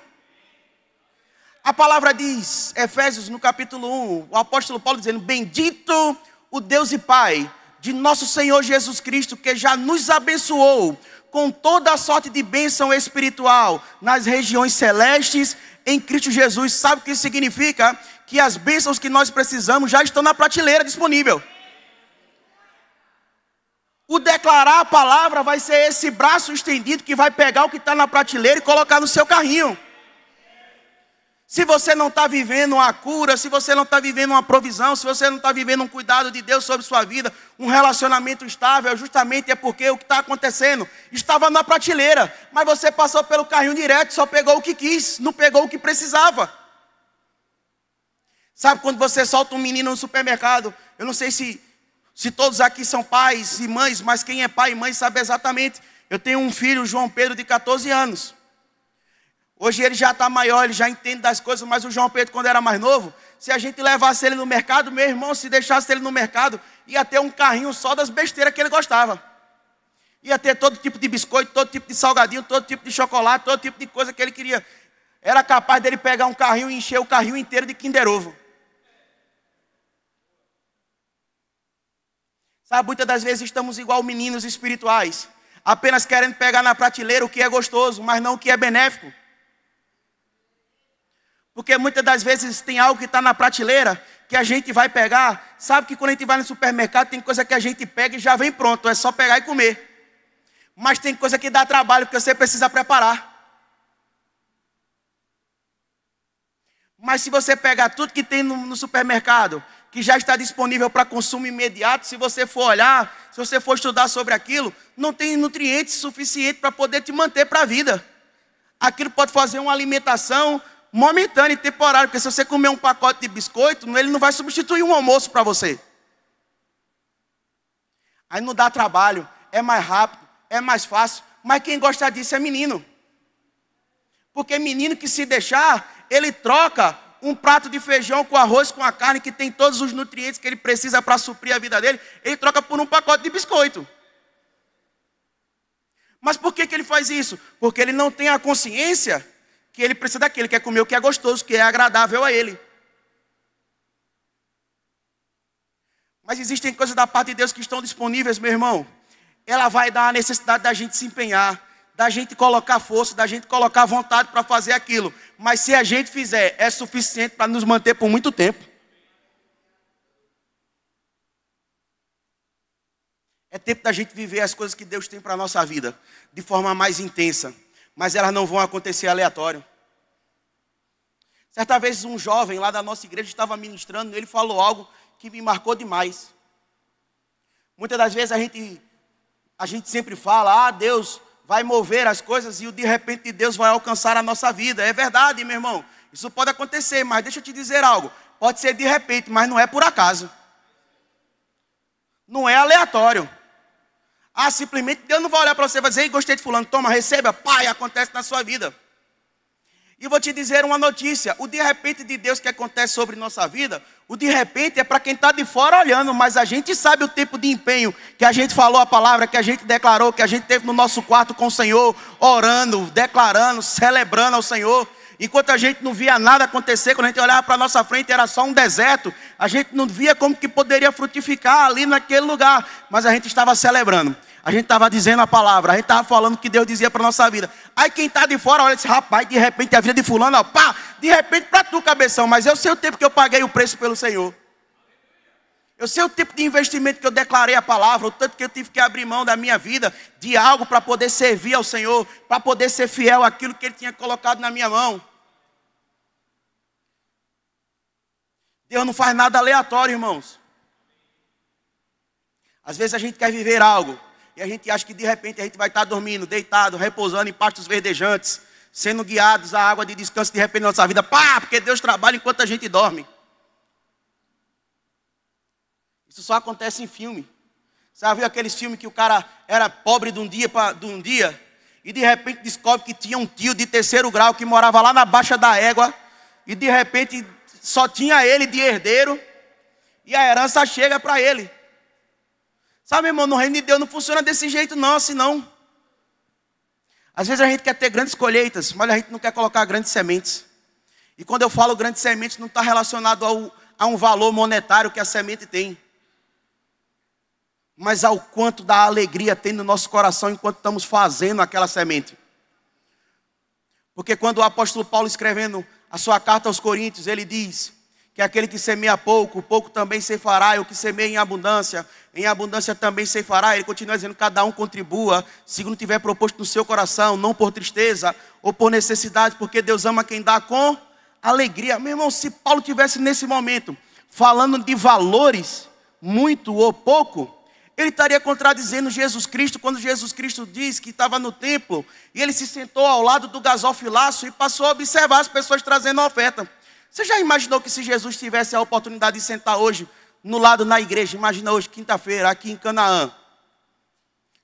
A palavra diz, Efésios no capítulo 1, o apóstolo Paulo dizendo: bendito o Deus e Pai de nosso Senhor Jesus Cristo, que já nos abençoou com toda a sorte de bênção espiritual nas regiões celestes em Cristo Jesus. Sabe o que isso significa? Que as bênçãos que nós precisamos já estão na prateleira disponível. O declarar a palavra vai ser esse braço estendido que vai pegar o que está na prateleira e colocar no seu carrinho. Se você não está vivendo a cura, se você não está vivendo uma provisão, se você não está vivendo um cuidado de Deus sobre sua vida, um relacionamento estável, justamente é porque o que está acontecendo estava na prateleira, mas você passou pelo carrinho direto, só pegou o que quis, não pegou o que precisava. Sabe quando você solta um menino no supermercado? Eu não sei se todos aqui são pais e mães, mas quem é pai e mãe sabe exatamente. Eu tenho um filho, João Pedro, de 14 anos. Hoje ele já está maior, ele já entende das coisas, mas o João Pedro, quando era mais novo, se a gente levasse ele no mercado, meu irmão, se deixasse ele no mercado, ia ter um carrinho só das besteiras que ele gostava. Ia ter todo tipo de biscoito, todo tipo de salgadinho, todo tipo de chocolate, todo tipo de coisa que ele queria. Era capaz dele pegar um carrinho e encher o carrinho inteiro de Kinder Ovo. Sabe, muitas das vezes estamos igual meninos espirituais, apenas querendo pegar na prateleira o que é gostoso, mas não o que é benéfico. Porque muitas das vezes tem algo que está na prateleira que a gente vai pegar. Sabe que quando a gente vai no supermercado tem coisa que a gente pega e já vem pronto, é só pegar e comer. Mas tem coisa que dá trabalho que você precisa preparar. Mas se você pegar tudo que tem no supermercado, que já está disponível para consumo imediato, se você for olhar, se você for estudar sobre aquilo, não tem nutrientes suficientes para poder te manter para a vida. Aquilo pode fazer uma alimentação momentânea e temporária, porque se você comer um pacote de biscoito, ele não vai substituir um almoço para você. Aí não dá trabalho, é mais rápido, é mais fácil, mas quem gosta disso é menino. Porque menino que se deixar, ele troca um prato de feijão com arroz, com a carne, que tem todos os nutrientes que ele precisa para suprir a vida dele, ele troca por um pacote de biscoito. Mas por que ele faz isso? Porque ele não tem a consciência que ele precisa daquilo, quer comer o que é gostoso, que é agradável a ele. Mas existem coisas da parte de Deus que estão disponíveis, meu irmão. Ela vai dar a necessidade da gente se empenhar, da gente colocar força, da gente colocar vontade para fazer aquilo. Mas se a gente fizer, é suficiente para nos manter por muito tempo. É tempo da gente viver as coisas que Deus tem para a nossa vida, de forma mais intensa. Mas elas não vão acontecer aleatório. Certa vez um jovem lá da nossa igreja estava ministrando, ele falou algo que me marcou demais. Muitas das vezes a gente sempre fala, Deus vai mover as coisas e de repente Deus vai alcançar a nossa vida. É verdade, meu irmão, isso pode acontecer, mas deixa eu te dizer algo, pode ser de repente, mas não é por acaso. Não é aleatório. Simplesmente Deus não vai olhar para você e vai dizer, ei, gostei de fulano, toma, receba, pai, acontece na sua vida. E vou te dizer uma notícia, o de repente de Deus que acontece sobre nossa vida, o de repente é para quem está de fora olhando, mas a gente sabe o tipo de empenho que a gente falou a palavra, que a gente declarou, que a gente teve no nosso quarto com o Senhor, orando, declarando, celebrando ao Senhor. Enquanto a gente não via nada acontecer, quando a gente olhava para a nossa frente era só um deserto, a gente não via como que poderia frutificar ali naquele lugar, mas a gente estava celebrando, a gente estava dizendo a palavra, a gente estava falando o que Deus dizia para a nossa vida. Aí quem está de fora olha e diz, rapaz, de repente a vida de fulano, de repente para tu, cabeção, mas eu sei o tempo que eu paguei o preço pelo Senhor. Eu sei o tipo de investimento que eu declarei a palavra, o tanto que eu tive que abrir mão da minha vida, de algo para poder servir ao Senhor, para poder ser fiel àquilo que Ele tinha colocado na minha mão. Deus não faz nada aleatório, irmãos. Às vezes a gente quer viver algo, e a gente acha que de repente a gente vai estar dormindo, deitado, repousando em pastos verdejantes, sendo guiados à água de descanso de repente na nossa vida. Porque Deus trabalha enquanto a gente dorme. Isso só acontece em filme. Você já viu aqueles filmes que o cara era pobre de um dia e de repente descobre que tinha um tio de 3º grau que morava lá na Baixa da Égua e de repente só tinha ele de herdeiro e a herança chega para ele. Sabe, irmão, no reino de Deus não funciona desse jeito não, assim não. Às vezes a gente quer ter grandes colheitas, mas a gente não quer colocar grandes sementes. E quando eu falo grandes sementes, não está relacionado a um valor monetário que a semente tem, mas ao quanto da alegria tem no nosso coração enquanto estamos fazendo aquela semente. Porque quando o apóstolo Paulo escrevendo a sua carta aos Coríntios, ele diz que aquele que semeia pouco, pouco também ceifará, e o que semeia em abundância também ceifará. Ele continua dizendo, cada um contribua, segundo tiver proposto no seu coração, não por tristeza ou por necessidade, porque Deus ama quem dá com alegria. Meu irmão, se Paulo tivesse nesse momento falando de valores, muito ou pouco, ele estaria contradizendo Jesus Cristo, quando Jesus Cristo diz que estava no templo, e ele se sentou ao lado do gasofilaço e passou a observar as pessoas trazendo oferta. Você já imaginou que se Jesus tivesse a oportunidade de sentar hoje no lado na igreja, imagina hoje, quinta-feira, aqui em Canaã,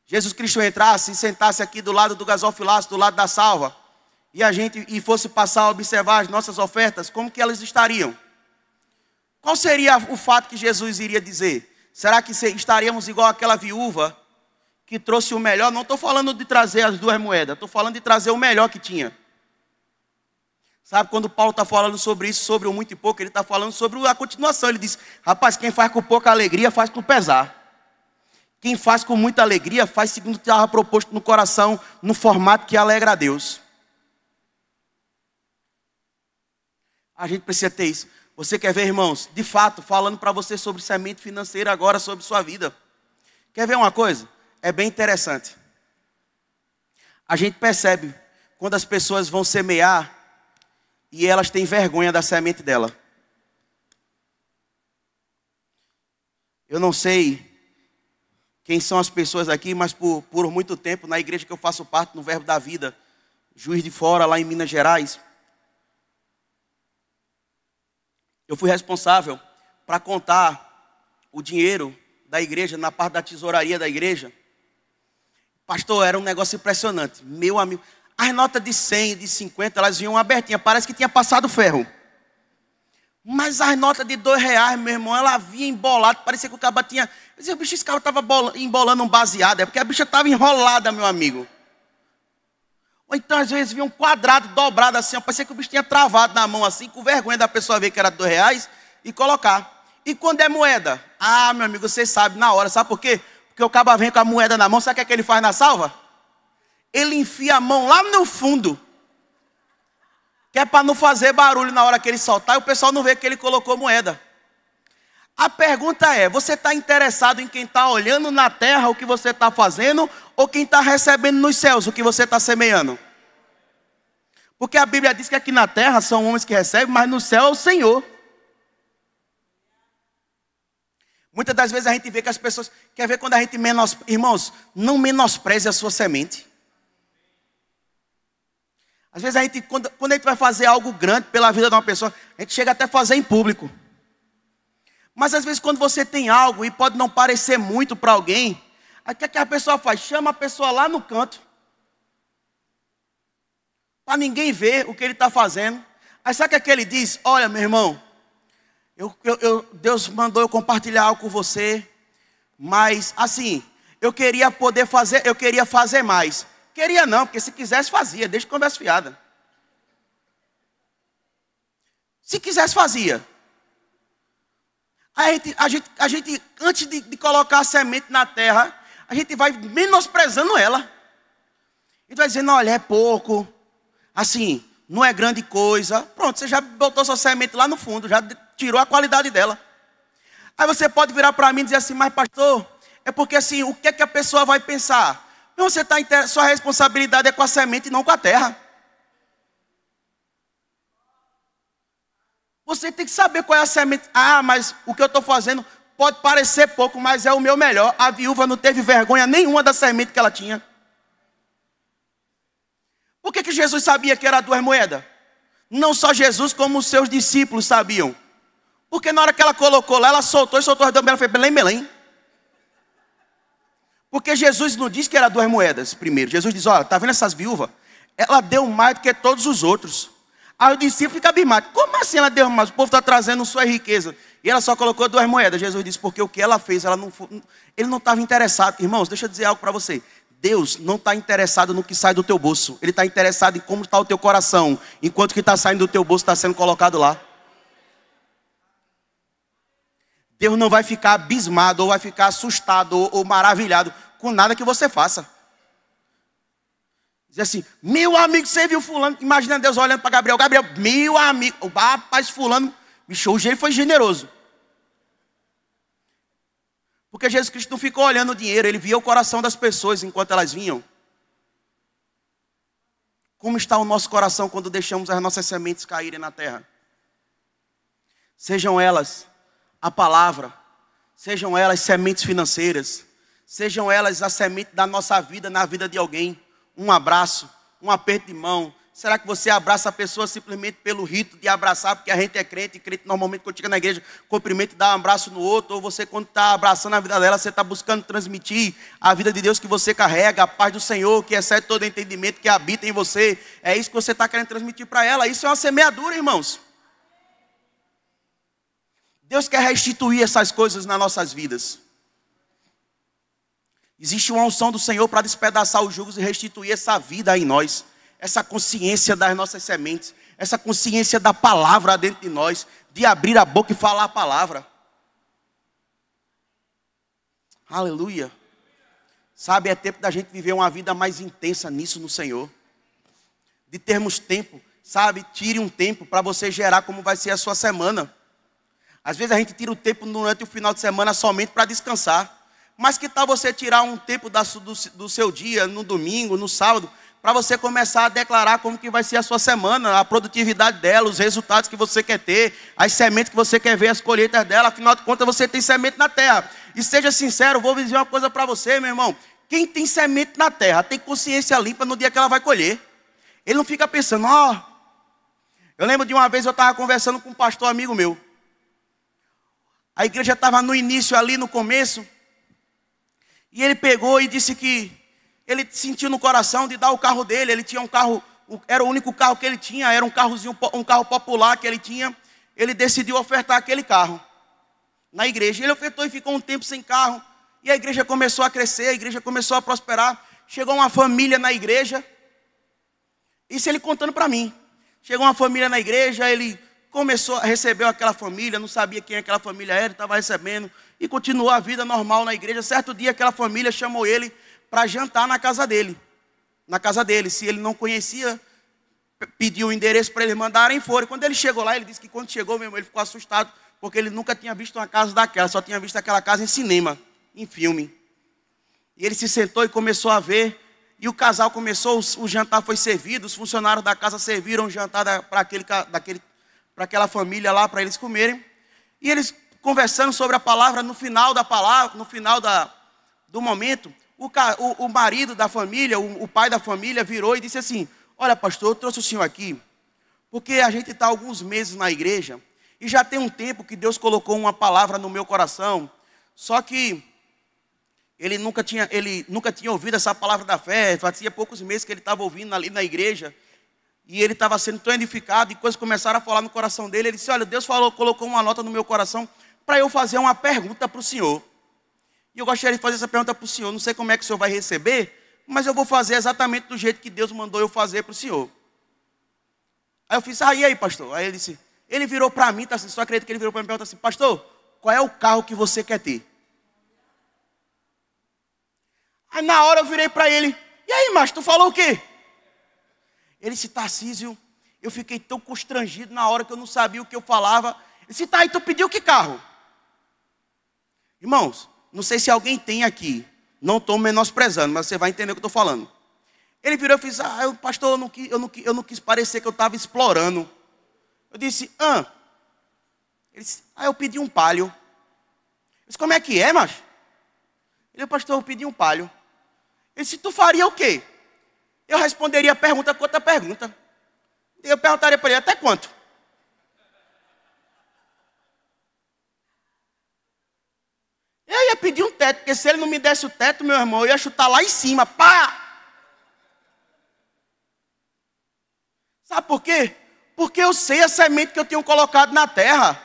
Jesus Cristo entrasse e sentasse aqui do lado do gasofilaço, do lado da salva, e fosse passar a observar as nossas ofertas, como que elas estariam? Qual seria o fato que Jesus iria dizer? Será que estaríamos igual aquela viúva que trouxe o melhor? Não estou falando de trazer as 2 moedas, estou falando de trazer o melhor que tinha. Sabe, quando Paulo está falando sobre isso, sobre o muito e pouco, ele está falando sobre a continuação. Ele diz, rapaz, quem faz com pouca alegria, faz com pesar. Quem faz com muita alegria, faz segundo estava proposto no coração, no formato que alegra a Deus. A gente precisa ter isso. Você quer ver, irmãos, de fato, falando para você sobre semente financeira agora, sobre sua vida. Quer ver uma coisa? É bem interessante. A gente percebe quando as pessoas vão semear e elas têm vergonha da semente dela. Eu não sei quem são as pessoas aqui, mas por muito tempo, na igreja que eu faço parte, no Verbo da Vida, Juiz de Fora, lá em Minas Gerais, eu fui responsável para contar o dinheiro da igreja, na parte da tesouraria da igreja. Pastor, era um negócio impressionante. Meu amigo, as notas de 100, de 50, elas vinham abertinhas, parece que tinha passado ferro. Mas as notas de R$2, meu irmão, ela vinha embolada, parecia que o cara tinha... Eu dizia, bicho, esse cara estava embolando um baseado, é porque a bicha estava enrolada, meu amigo. Ou então, às vezes, vinha um quadrado dobrado assim, parecia que o bicho tinha travado na mão assim, com vergonha da pessoa ver que era R$2 e colocar. E quando é moeda? Ah, meu amigo, você sabe na hora, sabe por quê? Porque o caba vem com a moeda na mão, sabe o que ele faz na salva? Ele enfia a mão lá no fundo, que é para não fazer barulho na hora que ele soltar, e o pessoal não vê que ele colocou moeda. A pergunta é, você está interessado em quem está olhando na terra o que você está fazendo, ou quem está recebendo nos céus o que você está semeando? Porque a Bíblia diz que aqui na terra são homens que recebem, mas no céu é o Senhor. Muitas das vezes a gente vê que as pessoas... Quer ver quando a gente Irmãos, não menospreze a sua semente. Às vezes quando a gente vai fazer algo grande pela vida de uma pessoa, a gente chega até a fazer em público. Mas às vezes quando você tem algo e pode não parecer muito para alguém, aí o que a pessoa faz? Chama a pessoa lá no canto, para ninguém ver o que ele está fazendo. Aí sabe o que ele diz? Olha, meu irmão, Deus mandou eu compartilhar algo com você, mas assim, eu queria fazer mais. Queria não, porque se quisesse fazia, desde conversa fiada. Se quisesse fazia. A gente antes de colocar a semente na terra, a gente vai menosprezando ela. A gente vai dizendo, olha, é pouco, assim, não é grande coisa. Pronto, você já botou sua semente lá no fundo, já tirou a qualidade dela. Aí você pode virar para mim e dizer assim, mas pastor, é porque assim, o que é que a pessoa vai pensar? Sua responsabilidade é com a semente e não com a terra. Você tem que saber qual é a semente. Ah, mas o que eu estou fazendo pode parecer pouco, mas é o meu melhor. A viúva não teve vergonha nenhuma da semente que ela tinha. Por que Jesus sabia que era 2 moedas? Não só Jesus, como os seus discípulos sabiam. Porque na hora que ela colocou lá, ela soltou as 2 moedas, ela fez Belém, Belém. Porque Jesus não disse que era 2 moedas primeiro. Jesus diz, olha, está vendo essas viúvas? Ela deu mais do que todos os outros. Aí o discípulo fica abismado. Como assim ela deu mais? O povo está trazendo sua riqueza. E ela só colocou 2 moedas. Jesus disse, porque o que ela fez, ele não estava interessado. Irmãos, deixa eu dizer algo para você. Deus não está interessado no que sai do teu bolso. Ele está interessado em como está o teu coração. Enquanto o que está saindo do teu bolso está sendo colocado lá. Deus não vai ficar abismado, ou vai ficar assustado, ou maravilhado com nada que você faça. Diz assim, meu amigo, você viu fulano? Imagina Deus olhando para Gabriel. Gabriel, meu amigo, o rapaz fulano, Bicho, hoje ele foi generoso. Porque Jesus Cristo não ficou olhando o dinheiro, ele via o coração das pessoas enquanto elas vinham. Como está o nosso coração quando deixamos as nossas sementes caírem na terra? Sejam elas a palavra, sejam elas sementes financeiras, sejam elas a semente da nossa vida na vida de alguém. Um abraço, um aperto de mão. Será que você abraça a pessoa simplesmente pelo rito de abraçar, porque a gente é crente, e crente normalmente quando chega na igreja, cumprimenta e dá um abraço no outro, ou você quando está abraçando a vida dela, você está buscando transmitir a vida de Deus que você carrega, a paz do Senhor, que excede todo entendimento, que habita em você, é isso que você está querendo transmitir para ela. Isso é uma semeadura, irmãos. Deus quer restituir essas coisas nas nossas vidas. Existe uma unção do Senhor para despedaçar os jugos e restituir essa vida em nós. Essa consciência das nossas sementes, essa consciência da palavra dentro de nós, de abrir a boca e falar a palavra. Aleluia. Sabe, é tempo da gente viver uma vida mais intensa nisso no Senhor. De termos tempo, sabe, tire um tempo para você gerar como vai ser a sua semana. Às vezes a gente tira o tempo durante o final de semana somente para descansar. Mas que tal você tirar um tempo do seu dia, no domingo, no sábado, para você começar a declarar como que vai ser a sua semana, a produtividade dela, os resultados que você quer ter, as sementes que você quer ver, as colheitas dela. Afinal de contas, você tem semente na terra. E seja sincero, vou dizer uma coisa para você, meu irmão. Quem tem semente na terra tem consciência limpa no dia que ela vai colher. Ele não fica pensando, Eu lembro de uma vez eu estava conversando com um pastor amigo meu. A igreja estava no início ali, no começo. E ele pegou e disse que ele sentiu no coração de dar o carro dele. Ele tinha um carro, era o único carro que ele tinha, era um carro popular que ele tinha. Ele decidiu ofertar aquele carro na igreja. Ele ofertou e ficou um tempo sem carro. E a igreja começou a crescer, a igreja começou a prosperar. Chegou uma família na igreja. Isso ele contando para mim. Chegou uma família na igreja, ele recebeu aquela família, não sabia quem aquela família era, estava recebendo. E continuou a vida normal na igreja. Certo dia aquela família chamou ele para jantar na casa dele. Na casa dele. Se ele não conhecia, pediu o endereço para eles mandarem fora. Quando ele chegou lá, ele disse que quando chegou mesmo, ele ficou assustado, porque ele nunca tinha visto uma casa daquela, só tinha visto aquela casa em cinema, em filme. E ele se sentou e começou a ver, e o casal começou, o jantar foi servido, os funcionários da casa serviram o jantar para aquela família lá, para eles comerem. E eles conversando sobre a palavra, no final do momento, o marido da família, o pai da família virou e disse assim: olha, pastor, eu trouxe o senhor aqui porque a gente está alguns meses na igreja e já tem um tempo que Deus colocou uma palavra no meu coração, só que ele nunca tinha ouvido essa palavra da fé. Fazia poucos meses que ele estava ouvindo ali na igreja e ele estava sendo tão edificado e coisas começaram a falar no coração dele. Ele disse: olha, Deus colocou uma nota no meu coração para eu fazer uma pergunta para o senhor. E eu gostaria de fazer essa pergunta para o senhor. Não sei como é que o senhor vai receber, mas eu vou fazer exatamente do jeito que Deus mandou eu fazer para o senhor. Aí eu fiz: e aí, pastor? Aí ele virou para mim, só acredito que ele virou para mim e perguntou assim: pastor, qual é o carro que você quer ter? Aí na hora eu virei para ele: e aí, macho, tu falou o quê? Ele disse: Tarcísio, eu fiquei tão constrangido na hora que eu não sabia o que eu falava. Ele disse: tá, e tu pediu que carro? Irmãos, não sei se alguém tem aqui, não estou menosprezando, mas você vai entender o que eu estou falando. Ele virou e fez: pastor, eu não quis parecer que eu estava explorando. Eu disse: Ele disse: eu pedi um Palio. Eu disse: como é que é, macho? Ele: pastor, eu pedi um Palio. Ele disse: tu faria o quê? Eu responderia a pergunta com outra pergunta. Eu perguntaria para ele: até quanto? Eu ia pedir um teto, porque se ele não me desse o teto, meu irmão, eu ia chutar lá em cima, pá! Sabe por quê? Porque eu sei a semente que eu tenho colocado na terra.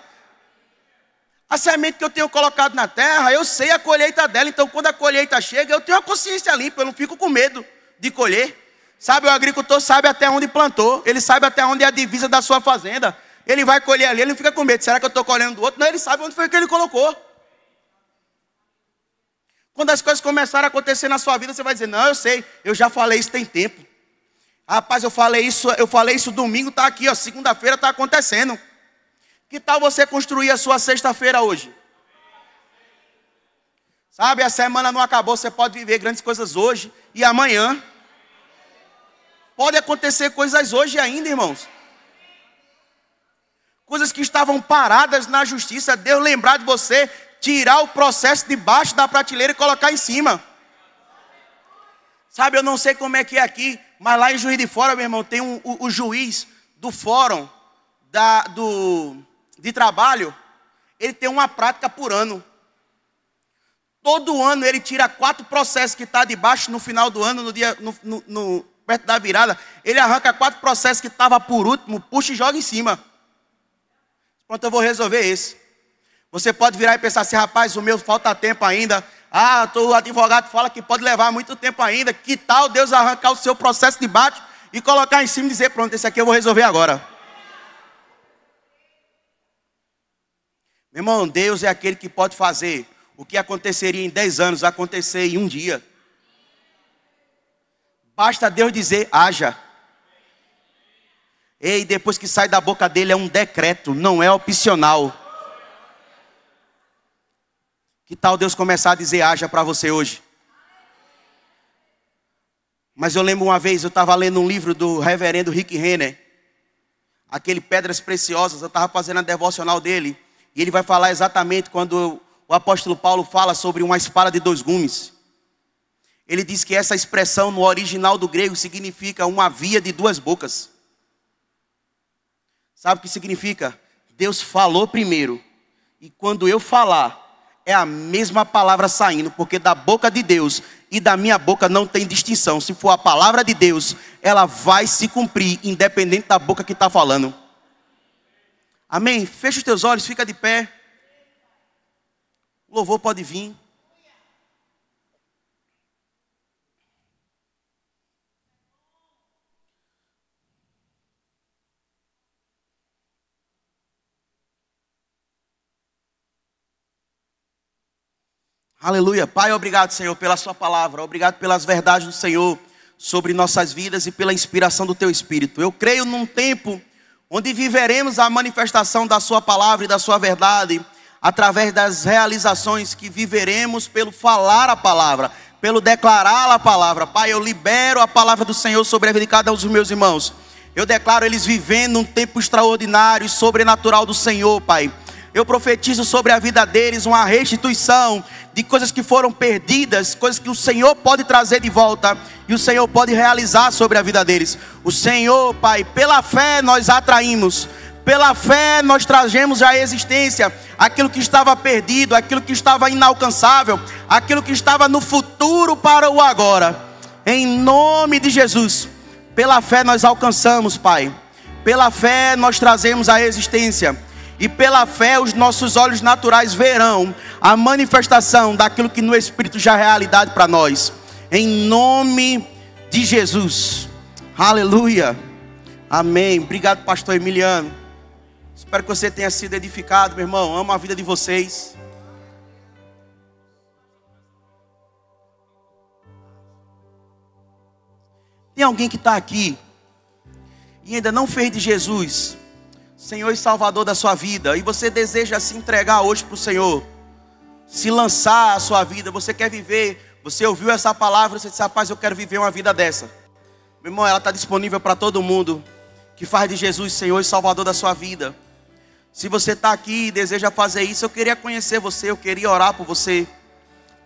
A semente que eu tenho colocado na terra, eu sei a colheita dela. Então, quando a colheita chega, eu tenho a consciência limpa, eu não fico com medo de colher. Sabe, o agricultor sabe até onde plantou, ele sabe até onde é a divisa da sua fazenda. Ele vai colher ali, ele não fica com medo. Será que eu estou colhendo do outro? Não, ele sabe onde foi que ele colocou. Quando as coisas começarem a acontecer na sua vida, você vai dizer: não, eu sei, eu já falei isso tem tempo. Rapaz, eu falei isso domingo, está aqui, ó, segunda-feira está acontecendo. Que tal você construir a sua sexta-feira hoje? Sabe, a semana não acabou, você pode viver grandes coisas hoje e amanhã. Pode acontecer coisas hoje ainda, irmãos. Coisas que estavam paradas na justiça, Deus lembrar de você, tirar o processo debaixo da prateleira e colocar em cima. Sabe, eu não sei como é que é aqui, mas lá em Juiz de Fora, meu irmão, tem o juiz do fórum de trabalho, ele tem uma prática por ano. Todo ano ele tira 4 processos que está debaixo no final do ano, perto da virada. Ele arranca 4 processos que estava por último, puxa e joga em cima. Pronto, eu vou resolver esse. Você pode virar e pensar assim, rapaz, o meu falta tempo ainda. O advogado fala que pode levar muito tempo ainda. Que tal Deus arrancar o seu processo de baixo e colocar em cima e dizer, pronto, esse aqui eu vou resolver agora. Meu irmão, Deus é aquele que pode fazer o que aconteceria em 10 anos, acontecer em um dia. Basta Deus dizer, haja. E depois que sai da boca dele é um decreto, não é opcional. Que tal Deus começar a dizer haja para você hoje? Mas eu lembro uma vez, eu estava lendo um livro do reverendo Rick Renner, aquele Pedras Preciosas, eu estava fazendo a devocional dele, e ele vai falar exatamente quando o apóstolo Paulo fala sobre uma espada de 2 gumes. Ele diz que essa expressão no original do grego significa uma via de 2 bocas. Sabe o que significa? Deus falou primeiro, e quando eu falar, é a mesma palavra saindo, porque da boca de Deus e da minha boca não tem distinção. Se for a palavra de Deus, ela vai se cumprir, independente da boca que está falando. Amém? Fecha os teus olhos, fica de pé. O louvor pode vir. Aleluia. Pai, obrigado, Senhor, pela sua palavra. Obrigado pelas verdades do Senhor sobre nossas vidas e pela inspiração do teu Espírito. Eu creio num tempo onde viveremos a manifestação da sua palavra e da sua verdade através das realizações que viveremos pelo falar a palavra, pelo declarar a palavra. Pai, eu libero a palavra do Senhor sobre a vida de cada um dos meus irmãos. Eu declaro eles vivendo um tempo extraordinário e sobrenatural do Senhor, Pai. Eu profetizo sobre a vida deles uma restituição de coisas que foram perdidas, coisas que o Senhor pode trazer de volta e o Senhor pode realizar sobre a vida deles. O Senhor, Pai, pela fé nós atraímos, pela fé nós trazemos à existência aquilo que estava perdido, aquilo que estava inalcançável, aquilo que estava no futuro para o agora. Em nome de Jesus, pela fé nós alcançamos, Pai. Pela fé nós trazemos à existência. E pela fé os nossos olhos naturais verão a manifestação daquilo que no Espírito já é realidade para nós. Em nome de Jesus. Aleluia. Amém. Obrigado, pastor Emiliano. Espero que você tenha sido edificado, meu irmão. Amo a vida de vocês. Tem alguém que está aqui e ainda não fez de Jesus Senhor e Salvador da sua vida, e você deseja se entregar hoje para o Senhor, se lançar a sua vida, você quer viver, você ouviu essa palavra, você disse, rapaz, eu quero viver uma vida dessa. Meu irmão, ela está disponível para todo mundo que faz de Jesus Senhor e Salvador da sua vida. Se você está aqui e deseja fazer isso, eu queria conhecer você, eu queria orar por você.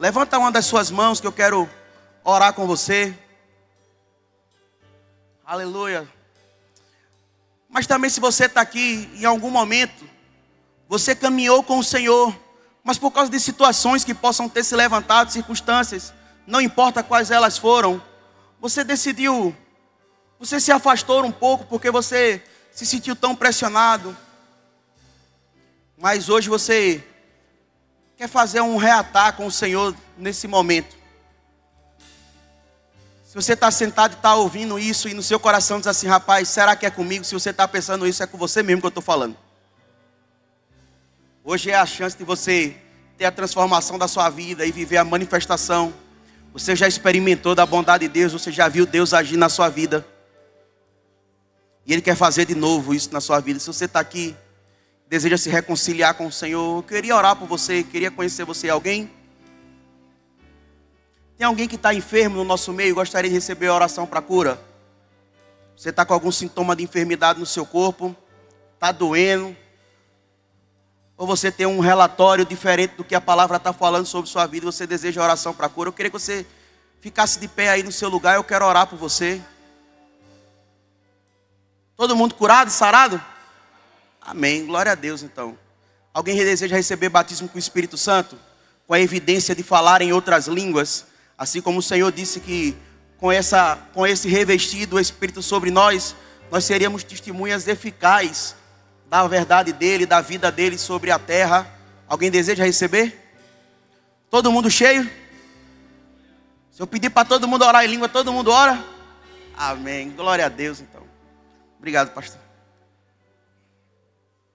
Levanta uma das suas mãos que eu quero orar com você. Aleluia. Mas também se você está aqui, em algum momento, você caminhou com o Senhor, mas por causa de situações que possam ter se levantado, circunstâncias, não importa quais elas foram, você decidiu, você se afastou um pouco porque você se sentiu tão pressionado. Mas hoje você quer fazer um reatar com o Senhor nesse momento. Se você está sentado e está ouvindo isso e no seu coração diz assim, rapaz, será que é comigo? Se você está pensando isso, é com você mesmo que eu estou falando. Hoje é a chance de você ter a transformação da sua vida e viver a manifestação. Você já experimentou da bondade de Deus, você já viu Deus agir na sua vida. E Ele quer fazer de novo isso na sua vida. Se você está aqui, deseja se reconciliar com o Senhor. Eu queria orar por você, queria conhecer você. Alguém? Tem alguém que está enfermo no nosso meio e gostaria de receber a oração para cura? Você está com algum sintoma de enfermidade no seu corpo? Está doendo? Ou você tem um relatório diferente do que a palavra está falando sobre sua vida, você deseja oração para cura? Eu queria que você ficasse de pé aí no seu lugar, eu quero orar por você. Todo mundo curado, sarado? Amém, glória a Deus então. Alguém deseja receber batismo com o Espírito Santo? Com a evidência de falar em outras línguas? Assim como o Senhor disse que com esse revestido do Espírito sobre nós seríamos testemunhas eficazes da verdade dele, da vida dele sobre a terra. Alguém deseja receber? Todo mundo cheio? Se eu pedir para todo mundo orar em língua, todo mundo ora? Amém, glória a Deus então. Obrigado, pastor.